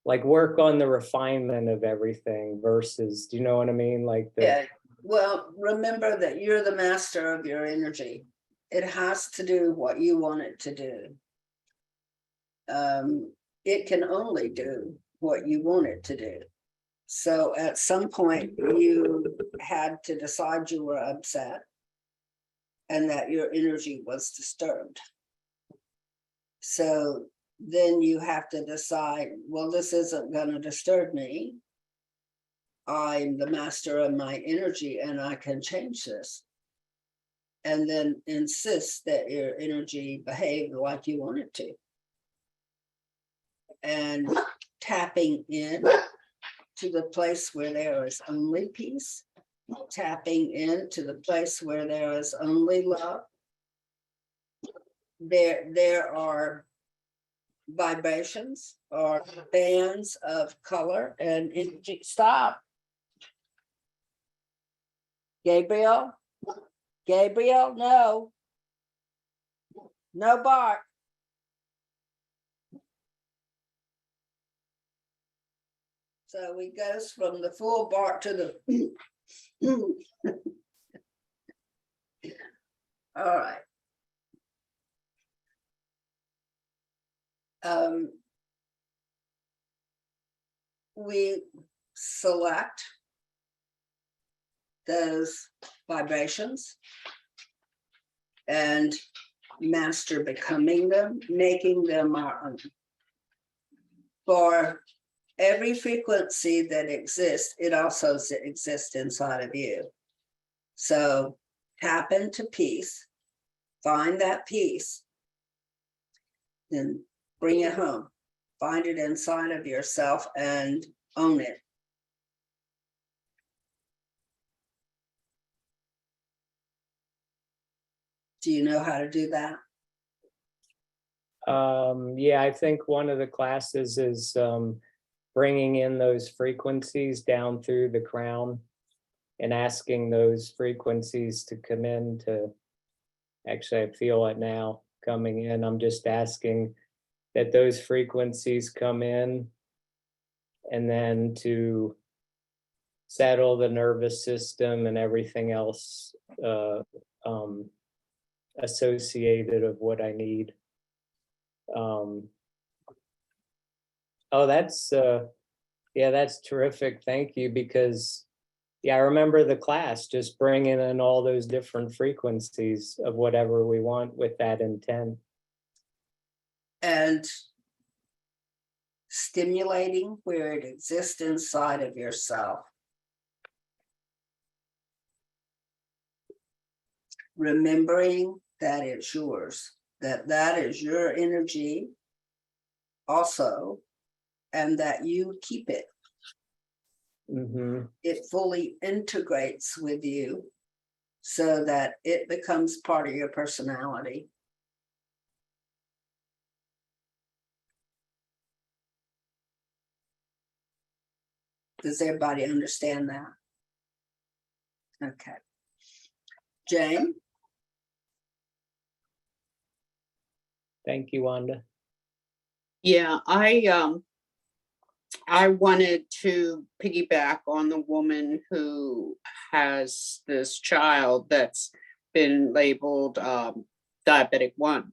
like work on the refinement of everything versus, do you know what I mean? Like Yeah, well, remember that you're the master of your energy. It has to do what you want it to do. It can only do what you want it to do. So at some point you had to decide you were upset and that your energy was disturbed. So then you have to decide, well, this isn't going to disturb me. I'm the master of my energy and I can change this. And then insist that your energy behave like you want it to. And tapping in to the place where there is only peace, tapping into the place where there is only love. There are vibrations or bands of color and energy. Stop. Gabriel, no. No bark. So he goes from the full bark to the all right. We select those vibrations and master becoming them, making them our own. For every frequency that exists, it also exists inside of you. So tap into peace, find that peace, then bring it home. Find it inside of yourself and own it. Do you know how to do that? Yeah, I think one of the classes is bringing in those frequencies down through the crown and asking those frequencies to come in to, actually, I feel it now coming in. I'm just asking that those frequencies come in, and then to settle the nervous system and everything else associated of what I need. Oh, that's yeah, that's terrific. Thank you. Because yeah, I remember the class just bringing in all those different frequencies of whatever we want with that intent. And stimulating where it exists inside of yourself. Remembering that it's yours, that is your energy also, and that you keep it. Mm-hmm. It fully integrates with you so that it becomes part of your personality. Does everybody understand that? Okay. Jane? Thank you, Wanda. Yeah, I wanted to piggyback on the woman who has this child that's been labeled diabetic 1.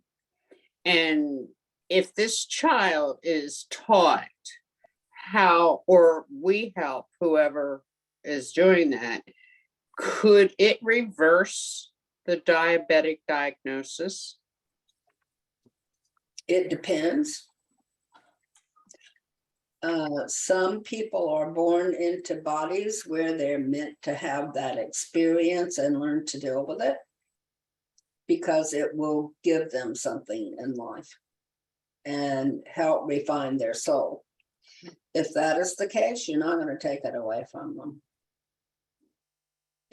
And if this child is taught how, or we help whoever is doing that, could it reverse the diabetic diagnosis? It depends. Some people are born into bodies where they're meant to have that experience and learn to deal with it, because it will give them something in life and help refine their soul. If that is the case, you're not going to take it away from them.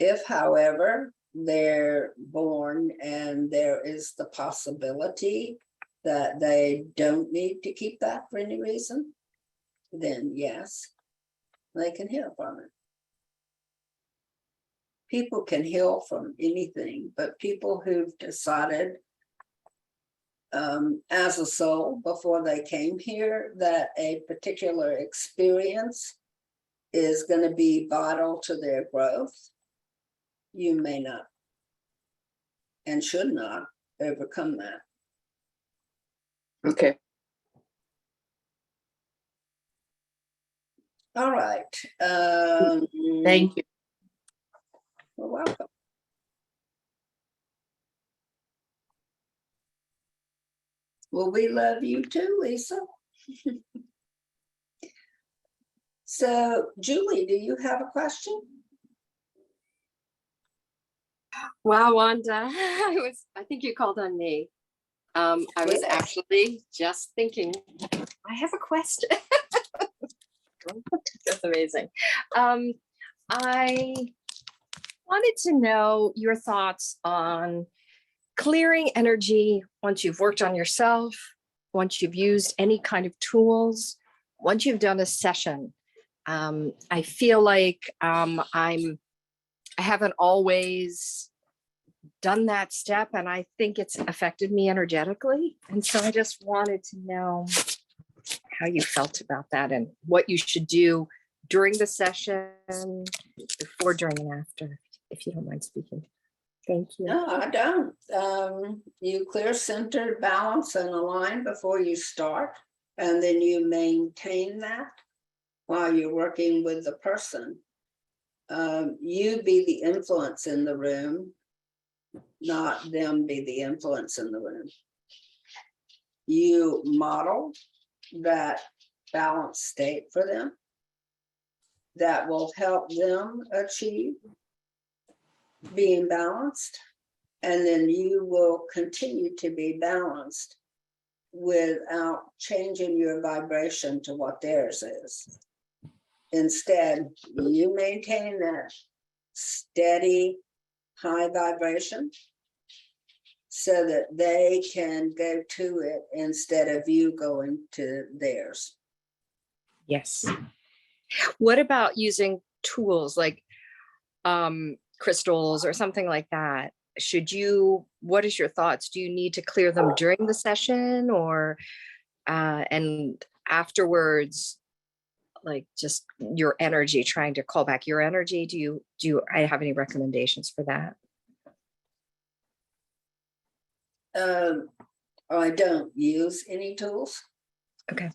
If, however, they're born and there is the possibility that they don't need to keep that for any reason, then yes, they can heal from it. People can heal from anything, but people who've decided as a soul before they came here that a particular experience is going to be vital to their growth, you may not and should not overcome that. Okay. All right. Thank you. You're welcome. Well, we love you too, Lisa. So, Julie, do you have a question? Wow, Wanda, I think you called on me. I was Yes. actually just thinking, I have a question. That's amazing. I wanted to know your thoughts on clearing energy once you've worked on yourself, once you've used any kind of tools, once you've done a session. I feel like I haven't always done that step, and I think it's affected me energetically. And so I just wanted to know how you felt about that and what you should do during the session, before, during, and after, if you don't mind speaking. Thank you. No, I don't. You clear, center, balance, and align before you start, and then you maintain that while you're working with the person. You be the influence in the room, not them be the influence in the room. You model that balanced state for them that will help them achieve being balanced, and then you will continue to be balanced without changing your vibration to what theirs is. Instead, you maintain that steady high vibration so that they can go to it instead of you going to theirs. Yes. What about using tools like crystals or something like that? What is your thoughts? Do you need to clear them during the session, or and afterwards, like just your energy, trying to call back your energy? Do you I have any recommendations for that? I don't use any tools. Okay.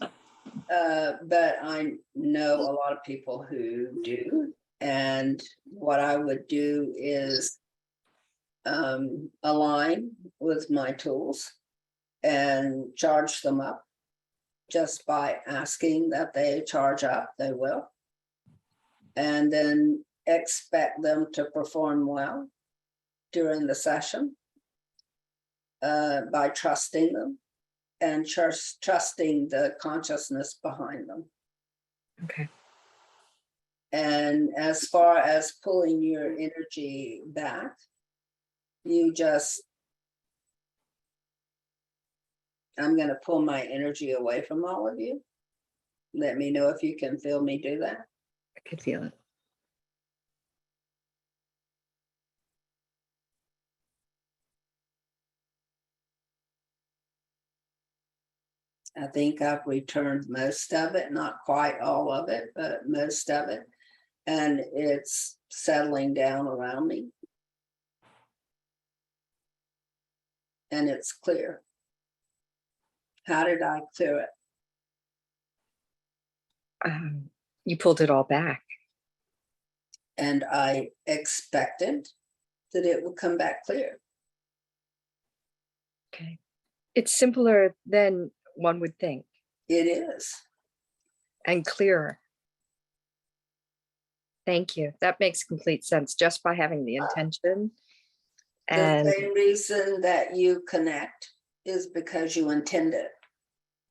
But I know a lot of people who do. And what I would do is align with my tools and charge them up. Just by asking that they charge up, they will. And then expect them to perform well during the session by trusting them and trusting the consciousness behind them. Okay. And as far as pulling your energy back, you just, I'm going to pull my energy away from all of you. Let me know if you can feel me do that. I could feel it. I think I've returned most of it, not quite all of it, but most of it. And it's settling down around me. And it's clear. How did I clear it? You pulled it all back. And I expected that it would come back clear. Okay. It's simpler than one would think. It is. And clearer. Thank you. That makes complete sense just by having the intention. And the same reason that you connect is because you intend it.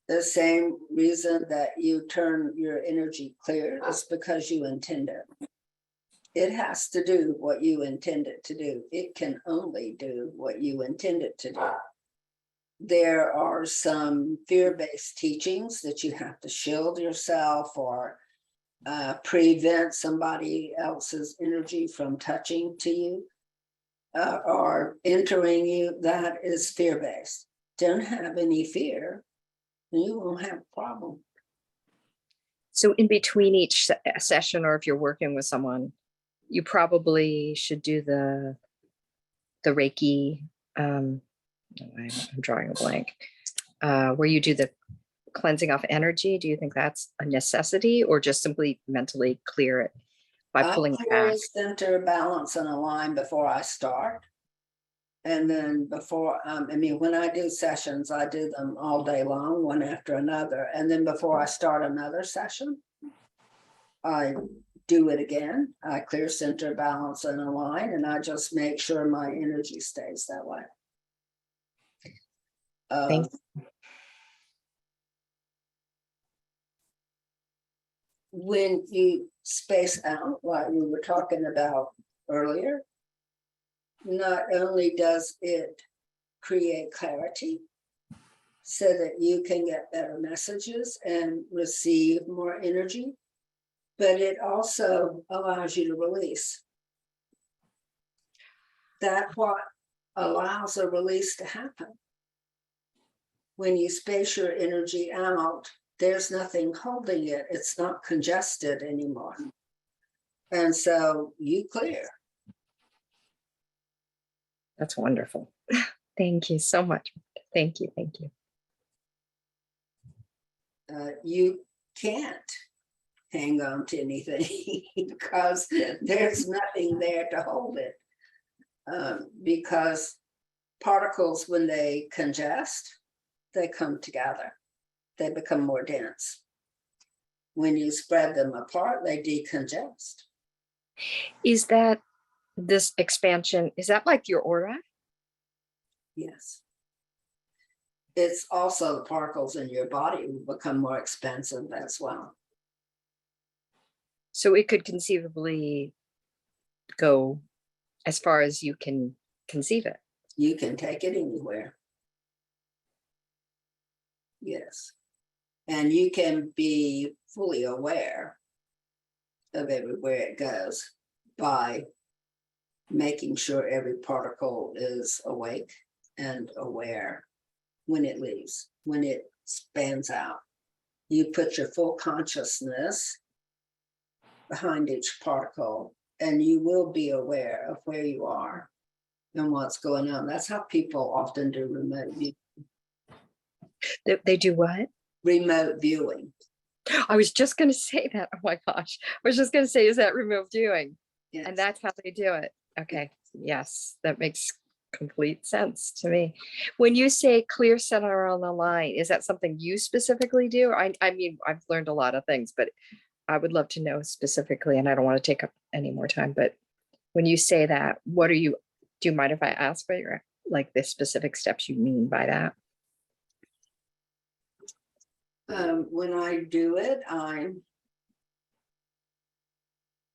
The same reason that you turn your energy clear is because you intend it. It has to do what you intend it to do. It can only do what you intend it to do. There are some fear-based teachings that you have to shield yourself or prevent somebody else's energy from touching to you or entering you. That is fear-based. Don't have any fear, and you won't have a problem. so in between each session, or if you're working with someone, you probably should do the Reiki, I'm drawing a blank, where you do the cleansing off energy. Do you think that's a necessity, or just simply mentally clear it by pulling it back? Center, balance, and align before I start. And then before, I mean, when I do sessions, I do them all day long, one after another. And then before I start another session, I do it again. I clear, center, balance, and align, and I just make sure my energy stays that way. Thanks. When you space out, like we were talking about earlier, not only does it create clarity so that you can get better messages and receive more energy, but it also allows you to release. That's what allows a release to happen. When you space your energy out, there's nothing holding it. It's not congested anymore. And so you clear. That's wonderful. Thank you so much. Thank you. Thank you. You can't hang on to anything because there's nothing there to hold it. Because particles, when they congest, they come together. They become more dense. When you spread them apart, they decongest. Is that this expansion, is that like your aura? Yes. It's also the particles in your body will become more expansive as well. So it could conceivably go as far as you can conceive it. You can take it anywhere. Yes. And you can be fully aware of everywhere it goes by making sure every particle is awake and aware when it leaves, when it spans out. You put your full consciousness behind each particle, and you will be aware of where you are and what's going on. That's how people often do remote viewing. They do what? Remote viewing. I was just going to say that. Oh my gosh. I was just going to say, is that remote viewing? Yes. And that's how they do it. Okay. Yes, that makes complete sense to me. When you say clear, center on the line, is that something you specifically do? I mean, I've learned a lot of things, but I would love to know specifically, and I don't want to take up any more time, but when you say that, what are you, do you mind if I ask what your, like the specific steps you mean by that? When I do it, I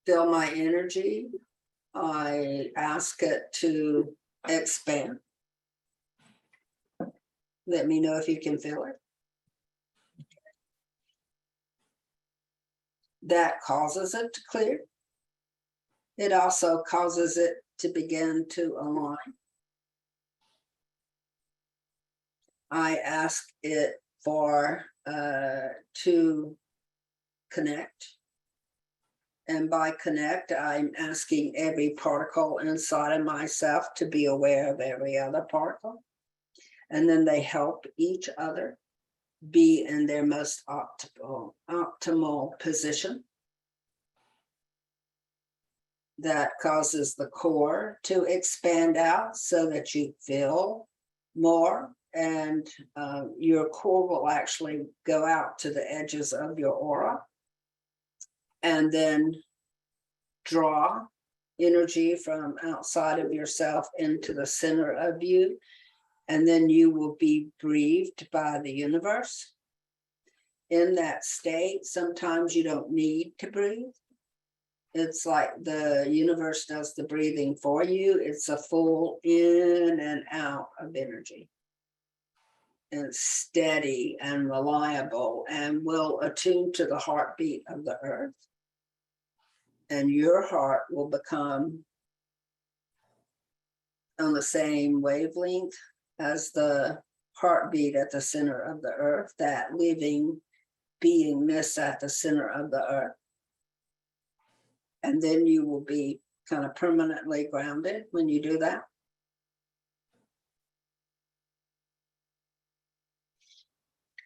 feel my energy. I ask it to expand. Let me know if you can feel it. That causes it to clear. It also causes it to begin to align. I ask it to connect. And by connect, I'm asking every particle inside of myself to be aware of every other particle. And then they help each other be in their most optimal position. That causes the core to expand out so that you feel more, and your core will actually go out to the edges of your aura and then draw energy from outside of yourself into the center of you. And then you will be breathed by the universe. In that state, sometimes you don't need to breathe. It's like the universe does the breathing for you. It's a full in and out of energy. And it's steady and reliable and will attune to the heartbeat of the earth. And your heart will become on the same wavelength as the heartbeat at the center of the earth, that living beingness at the center of the earth. And then you will be kind of permanently grounded when you do that.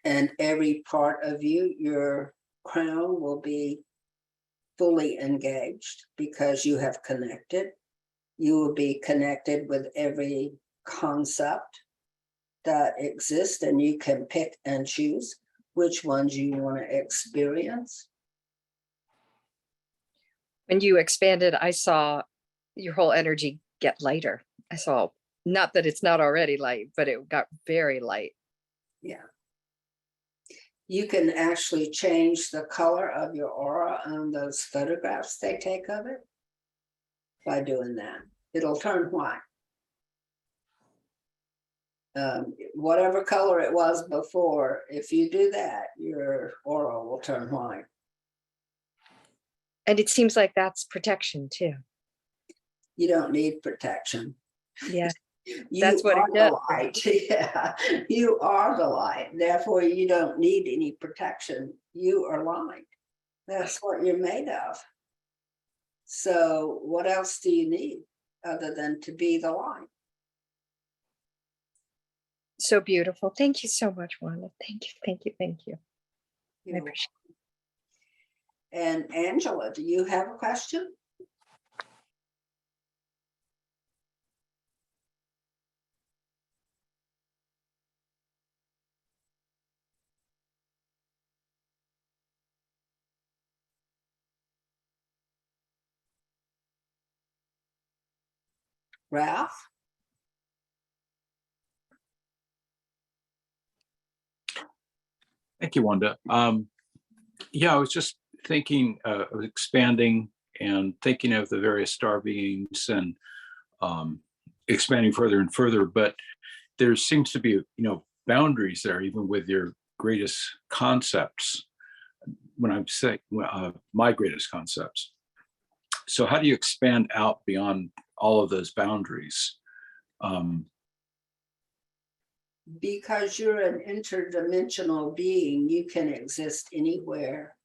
And every part of you, your crown will be fully engaged because you have connected. You will be connected with every concept that exists, and you can pick and choose which ones you want to experience. When you expanded, I saw your whole energy get lighter. I saw, not that it's not already light, but it got very light. Yeah. You can actually change the color of your aura on those photographs they take of it by doing that. It'll turn white. Whatever color it was before, if you do that, your aura will turn white. And it seems like that's protection too. You don't need protection. Yeah. That's what it the does. light. Yeah, you are the light. Therefore, you don't need any protection. You are light. That's what you're made of. So what else do you need other than to be the light? So beautiful. Thank you so much, Wanda. Thank you, thank you, thank you. I appreciate it. And Angela, do you have a question? Ralph? Thank you, Wanda. Yeah, I was just thinking of expanding and thinking of the various star beings and expanding further and further, but there seems to be, boundaries there, even with your greatest concepts. When I'm saying my greatest concepts. So how do you expand out beyond all of those boundaries? Because you're an interdimensional being, you can exist anywhere.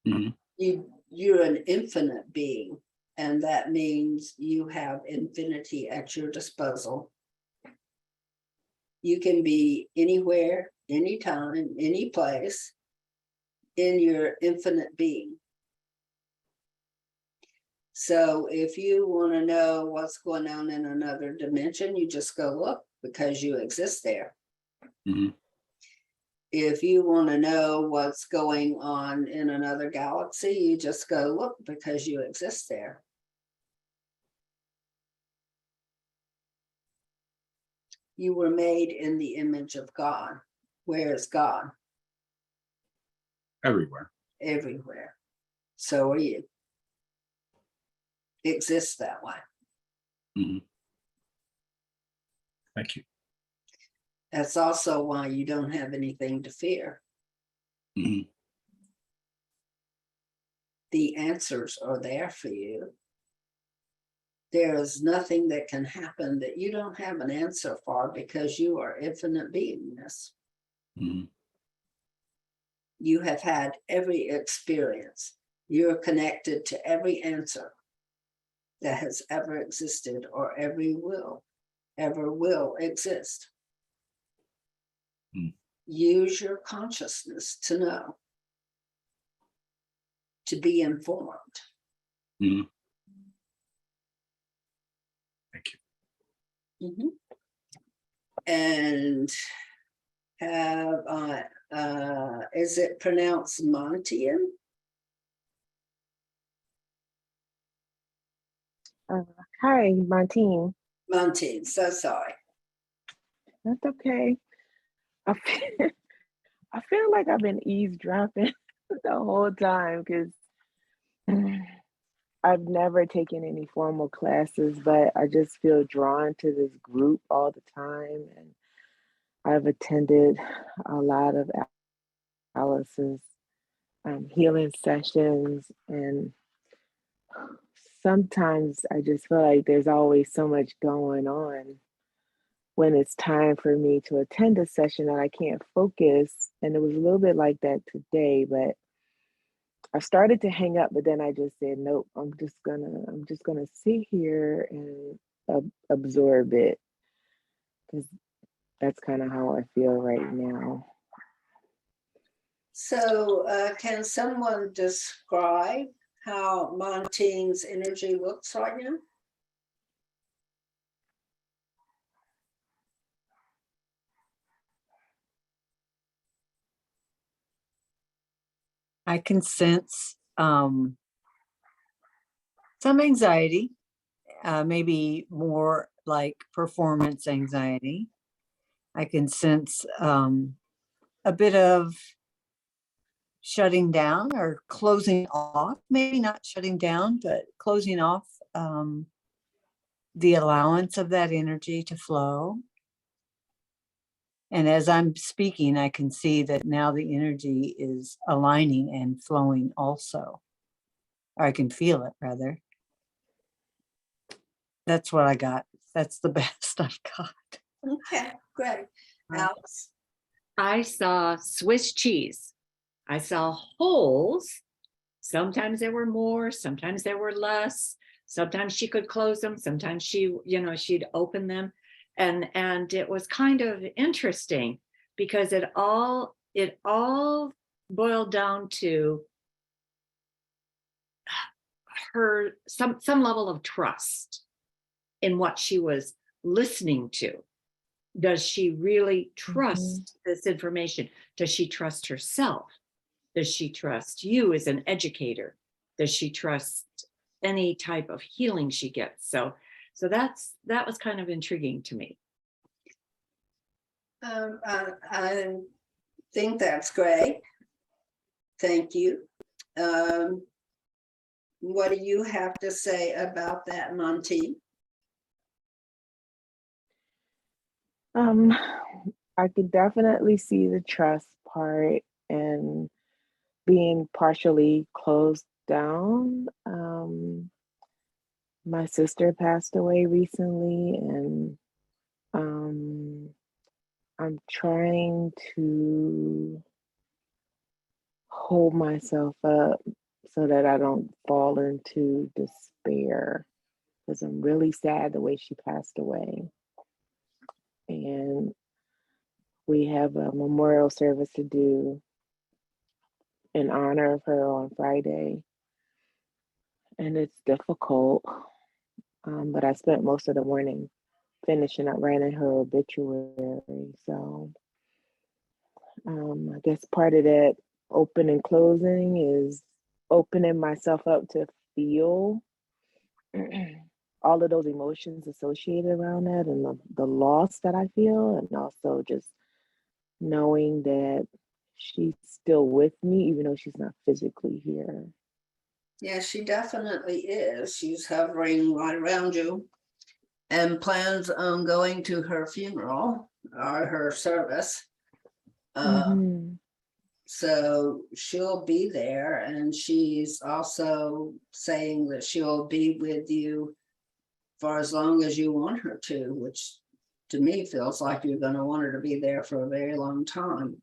Mm-hmm. You're an infinite being, and that means you have infinity at your disposal. You can be anywhere, anytime, any place in your infinite being. So if you want to know what's going on in another dimension, you just go look because you exist there. Mm-hmm. If you want to know what's going on in another galaxy, you just go look because you exist there. You were made in the image of God. Where is God? Everywhere. Everywhere. So are you. Exists that way. Mm-hmm. Thank you. That's also why you don't have anything to fear. Mm-hmm. The answers are there for you. There is nothing that can happen that you don't have an answer for because you are infinite beingness. Mm-hmm. You have had every experience. You're connected to every answer that has ever existed or ever will exist. Use your consciousness to know, to be informed. Mhm. Thank you. Mhm. And have is it pronounced Montian? Hi, Montine. Montian, so sorry. That's okay. I feel, I feel like I've been eavesdropping the whole time because I've never taken any formal classes, but I just feel drawn to this group all the time. And I've attended a lot of Alice's healing sessions. And sometimes I just feel like there's always so much going on when it's time for me to attend a session that I can't focus. And it was a little bit like that today, but I started to hang up, but then I just said, nope, I'm just gonna sit here and absorb it, because that's kind of how I feel right now. So can someone describe how Montine's energy looks right now? I can sense some anxiety, maybe more like performance anxiety. I can sense a bit of shutting down or closing off, maybe not shutting down, but closing off the allowance of that energy to flow. And as I'm speaking, I can see that now the energy is aligning and flowing also. Or I can feel it, rather. That's what I got. That's the best I've got. Okay, great. Alice? I saw Swiss cheese. I saw holes. Sometimes there were more, sometimes there were less. Sometimes she could close them, sometimes she'd open them. And it was kind of interesting because it all boiled down to her some level of trust in what she was listening to. Does she really trust this information? Does she trust herself? Does she trust you as an educator? Does she trust any type of healing she gets? So that was kind of intriguing to me. I think that's great. Thank you. What do you have to say about that, Monty? I could definitely see the trust part and being partially closed down. My sister passed away recently, and I'm trying to hold myself up so that I don't fall into despair, because I'm really sad the way she passed away. And we have a memorial service to do in honor of her on Friday. And it's difficult, but I spent most of the morning finishing up writing her obituary. So I guess part of that open and closing is opening myself up to feel all of those emotions associated around that, and the loss that I feel, and also just knowing that she's still with me, even though she's not physically here. Yeah, she definitely is. She's hovering right around you and plans on going to her funeral or her service. So she'll be there, and she's also saying that she'll be with you for as long as you want her to, which to me feels like you're going to want her to be there for a very long time.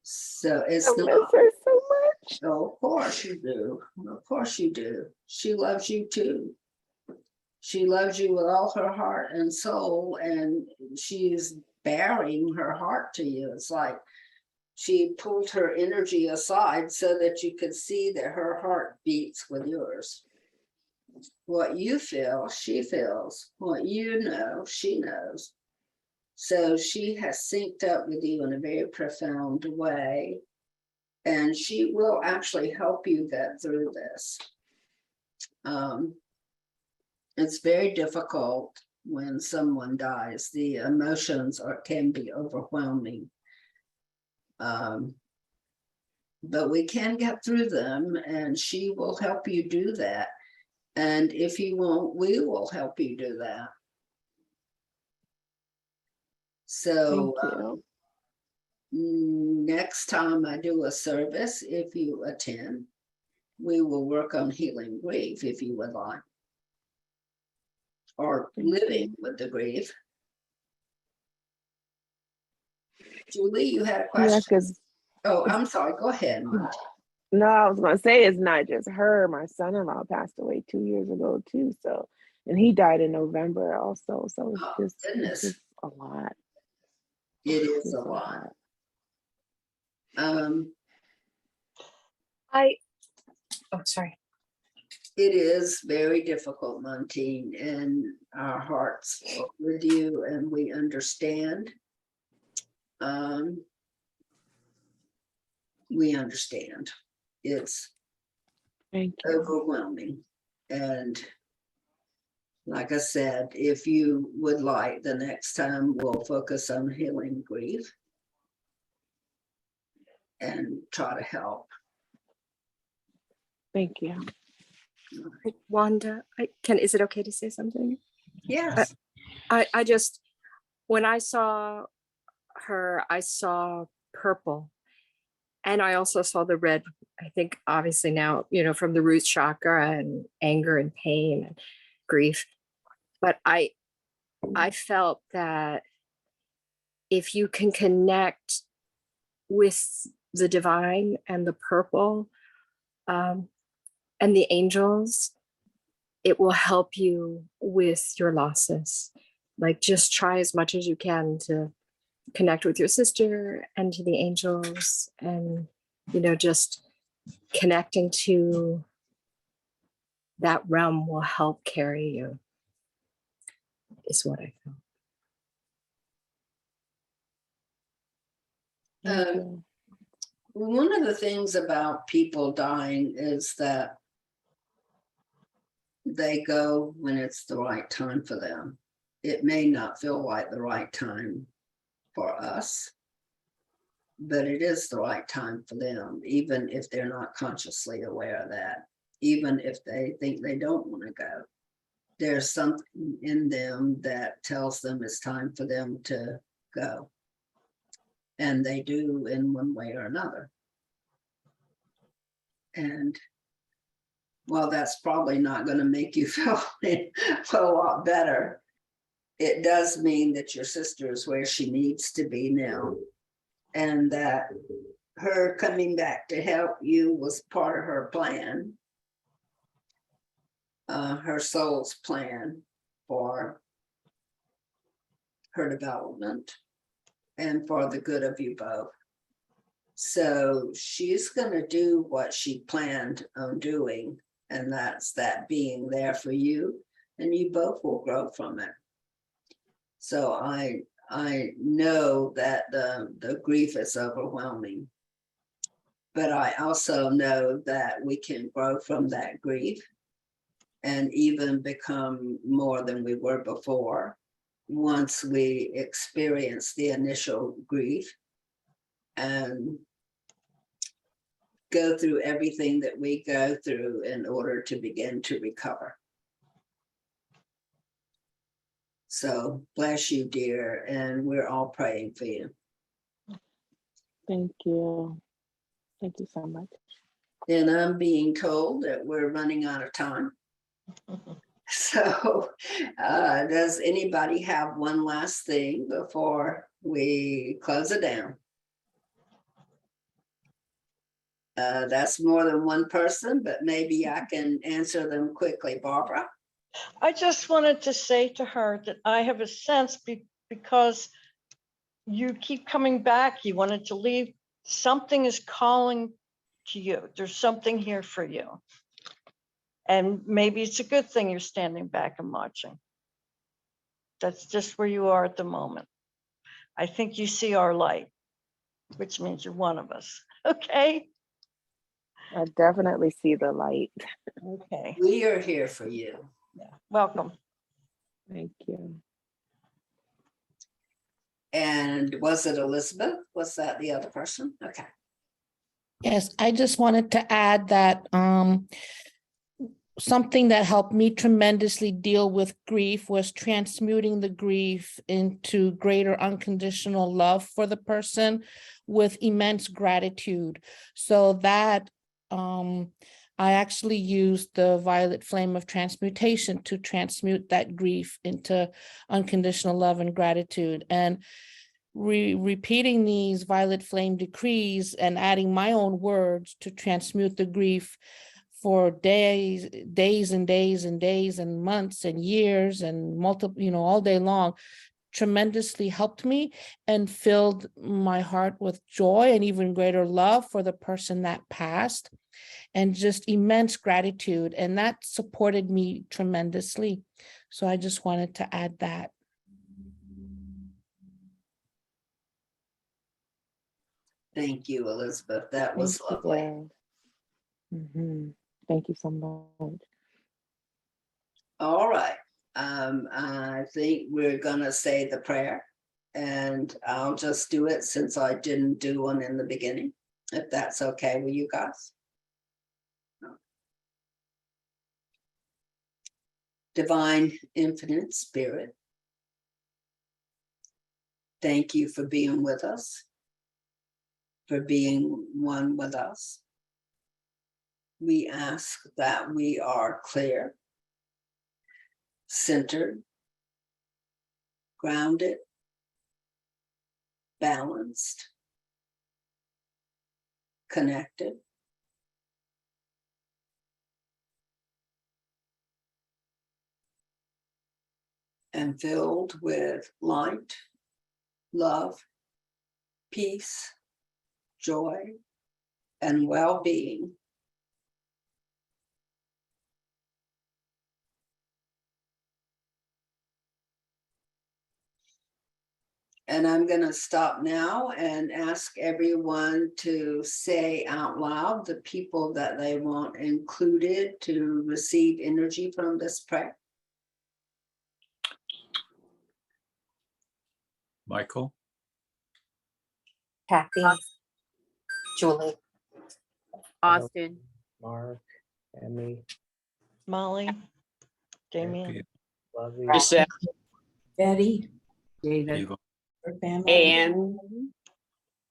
So it's I not. miss her so much. Oh, of course you do. Of course you do. She loves you too. She loves you with all her heart and soul, and she's bearing her heart to you. It's like she pulled her energy aside so that you could see that her heart beats with yours. What you feel, she feels. What you know, she knows. So she has synced up with you in a very profound way. And she will actually help you get through this. It's very difficult when someone dies. The emotions can be overwhelming. But we can get through them, and she will help you do that. And if you won't, we will help you do that. So next time I do a service, if you attend, we will work on healing grief if you would like, or living with the grief. Julie, you had a question? Yeah, because oh, I'm sorry. Go ahead. no, I was gonna say it's not just her. My son-in-law passed away 2 years ago too. So, and he died in November also. So it's goodness, it's just a lot. It is a lot. Sorry. It is very difficult, Montine, and our hearts are with you, and we understand. We understand. It's overwhelming. And like I said, if you would like, the next time we'll focus on healing grief and try to help. Thank you. Wanda, is it okay to say something? Yes. I just, when I saw her, I saw purple, and I also saw the red. I think obviously now, from the root chakra and anger and pain and grief. But I felt that if you can connect with the divine and the purple and the angels, it will help you with your losses. Like, just try as much as you can to connect with your sister and to the angels, and just connecting to that realm will help carry you, is what I felt. One of the things about people dying is that they go when it's the right time for them. It may not feel like the right time for us, but it is the right time for them, even if they're not consciously aware of that, even if they think they don't want to go. There's something in them that tells them it's time for them to go. And they do in one way or another. And while that's probably not going to make you feel a lot better, it does mean that your sister is where she needs to be now. And that her coming back to help you was part of her plan, her soul's plan for her development and for the good of you both. So she's going to do what she planned on doing, and that's that being there for you, and you both will grow from it. So I know that the grief is overwhelming, but I also know that we can grow from that grief and even become more than we were before once we experience the initial grief and go through everything that we go through in order to begin to recover. So bless you, dear, and we're all praying for you. Thank you. Thank you so much. And I'm being told that we're running out of time. So does anybody have one last thing before we close it down? That's more than one person, but maybe I can answer them quickly. Barbara? I just wanted to say to her that I have a sense because you keep coming back, you wanted to leave, something is calling to you. There's something here for you. And maybe it's a good thing you're standing back and watching. That's just where you are at the moment. I think you see our light, which means you're one of us. Okay? I definitely see the light. Okay. We are here for you. Yeah. Welcome. Thank you. And was it Elizabeth? Was that the other person? Okay. Yes, I just wanted to add that something that helped me tremendously deal with grief was transmuting the grief into greater unconditional love for the person with immense gratitude. So that I actually used the violet flame of transmutation to transmute that grief into unconditional love and gratitude. And repeating these violet flame decrees and adding my own words to transmute the grief for days and days and days and months and years and multiple, all day long, tremendously helped me and filled my heart with joy and even greater love for the person that passed and just immense gratitude. And that supported me tremendously. So I just wanted to add that. Thank you, Elizabeth. That was lovely. Thank you so much. All right. I think we're gonna say the prayer, and I'll just do it since I didn't do one in the beginning, if that's okay with you guys. Divine Infinite Spirit, thank you for being with us, for being one with us. We ask that we are clear, centered, grounded, balanced, connected, and filled with light, love, peace, joy, and well-being. And I'm going to stop now and ask everyone to say out loud the people that they want included to receive energy from this prayer. Michael, Kathy, Julie, Austin, Mark, Emmy, Molly, Damien, Lovey, Giselle, Betty, David. Eva, her family. Anne,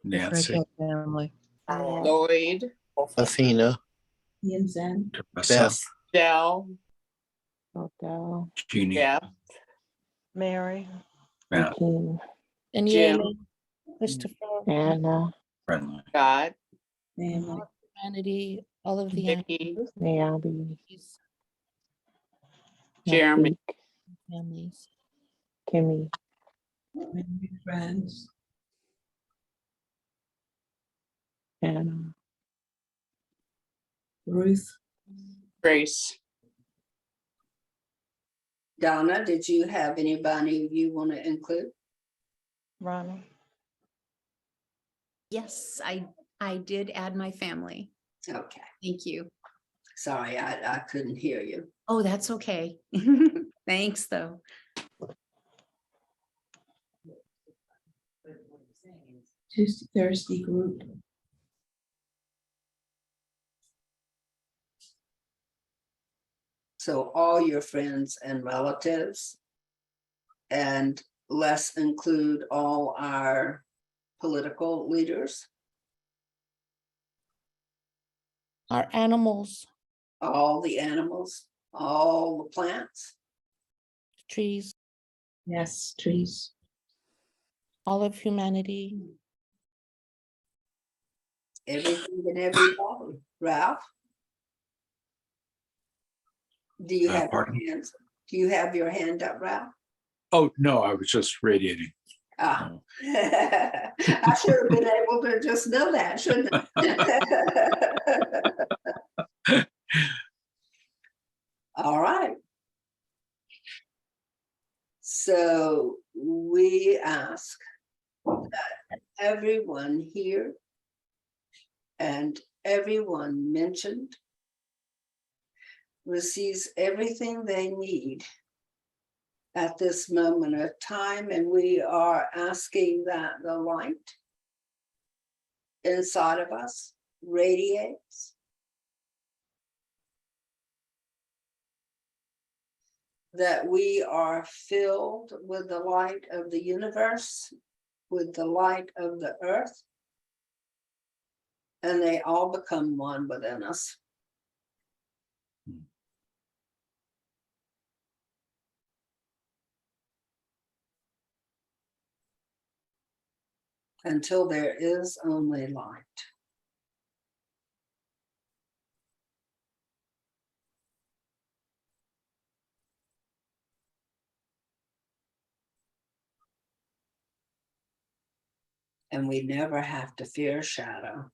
Nancy, Family. Lloyd, Athena, Ian Zen. Teresa, Beth, Del, Odell, Jeannie, Jeff, Mary, Matt, Joaquin, And Jim, Christopher, Anna, Friendly, Scott, Family. humanity, all of the Vicky, Naomi, Jeremy, Nafiq, families. Kimmy, Family, friends. Anna, Ruth. Grace. Donna, did you have anybody you want to include? Ronnie. yes, I did add my family. Okay, Thank you. sorry, I couldn't hear you. Oh, that's okay. Thanks, though. Tuesday, Thursday group. So all your friends and relatives, and let's include all our political leaders, Our animals, all the animals, all the plants, trees, Yes, trees. all of humanity. everything and everybody. Ralph? Do you have your Pardon? hands? Do you have your hand up, Ralph? Oh, no, I was just radiating. Ah. I should have been able to just know that, shouldn't I? All right. So we ask that everyone here and everyone mentioned receives everything they need at this moment of time, and we are asking that the light inside of us radiates, that we are filled with the light of the universe, with the light of the earth, and they all become one within us. Until there is only light. And we never have to fear shadow.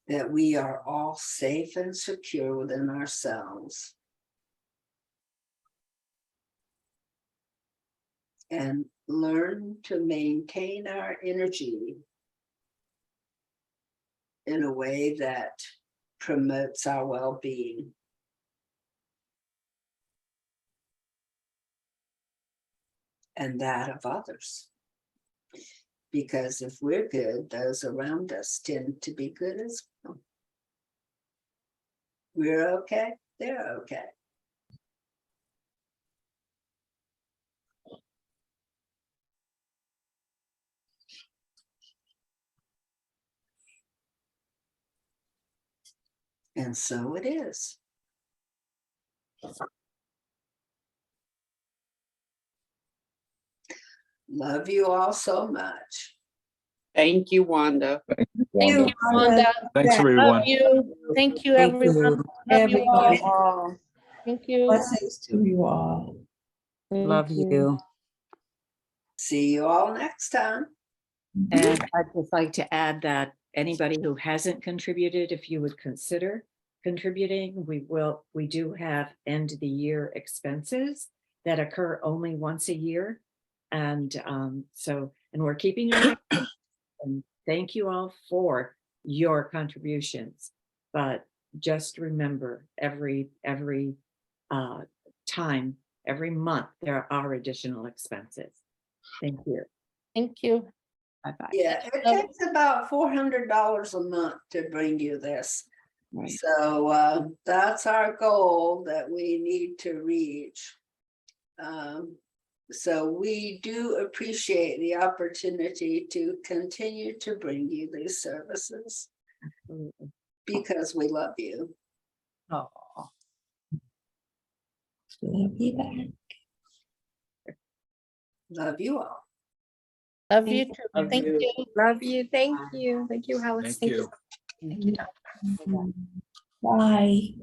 That we are all safe and secure within ourselves. And learn to maintain our energy in a way that promotes our well-being. And that of others. Because if we're good, those around us tend to be good as well. We're okay, they're okay. And so it is. Love you all so much. Thank you, Wanda. Thank you, Wanda. Thanks, everyone. Love you. Thank you, everyone. Love you all. Thank you. Blessings to you all. Love you. See you all next time. And I'd just like to add that anybody who hasn't contributed, if you would consider contributing, we do have end of the year expenses that occur only once a year. And and we're keeping it. And thank you all for your contributions. But just remember, every time, every month, there are additional expenses. Thank you. Thank you. Bye-bye. Yeah, it takes about $400 a month to bring you this. Right. So that's our goal that we need to reach. So we do appreciate the opportunity to continue to bring you these services. Absolutely. Because we love you. Oh. Love you back. Love you all. Love you too. Thank you. Love you. Thank you. Thank you, Alice. Thank you. Bye.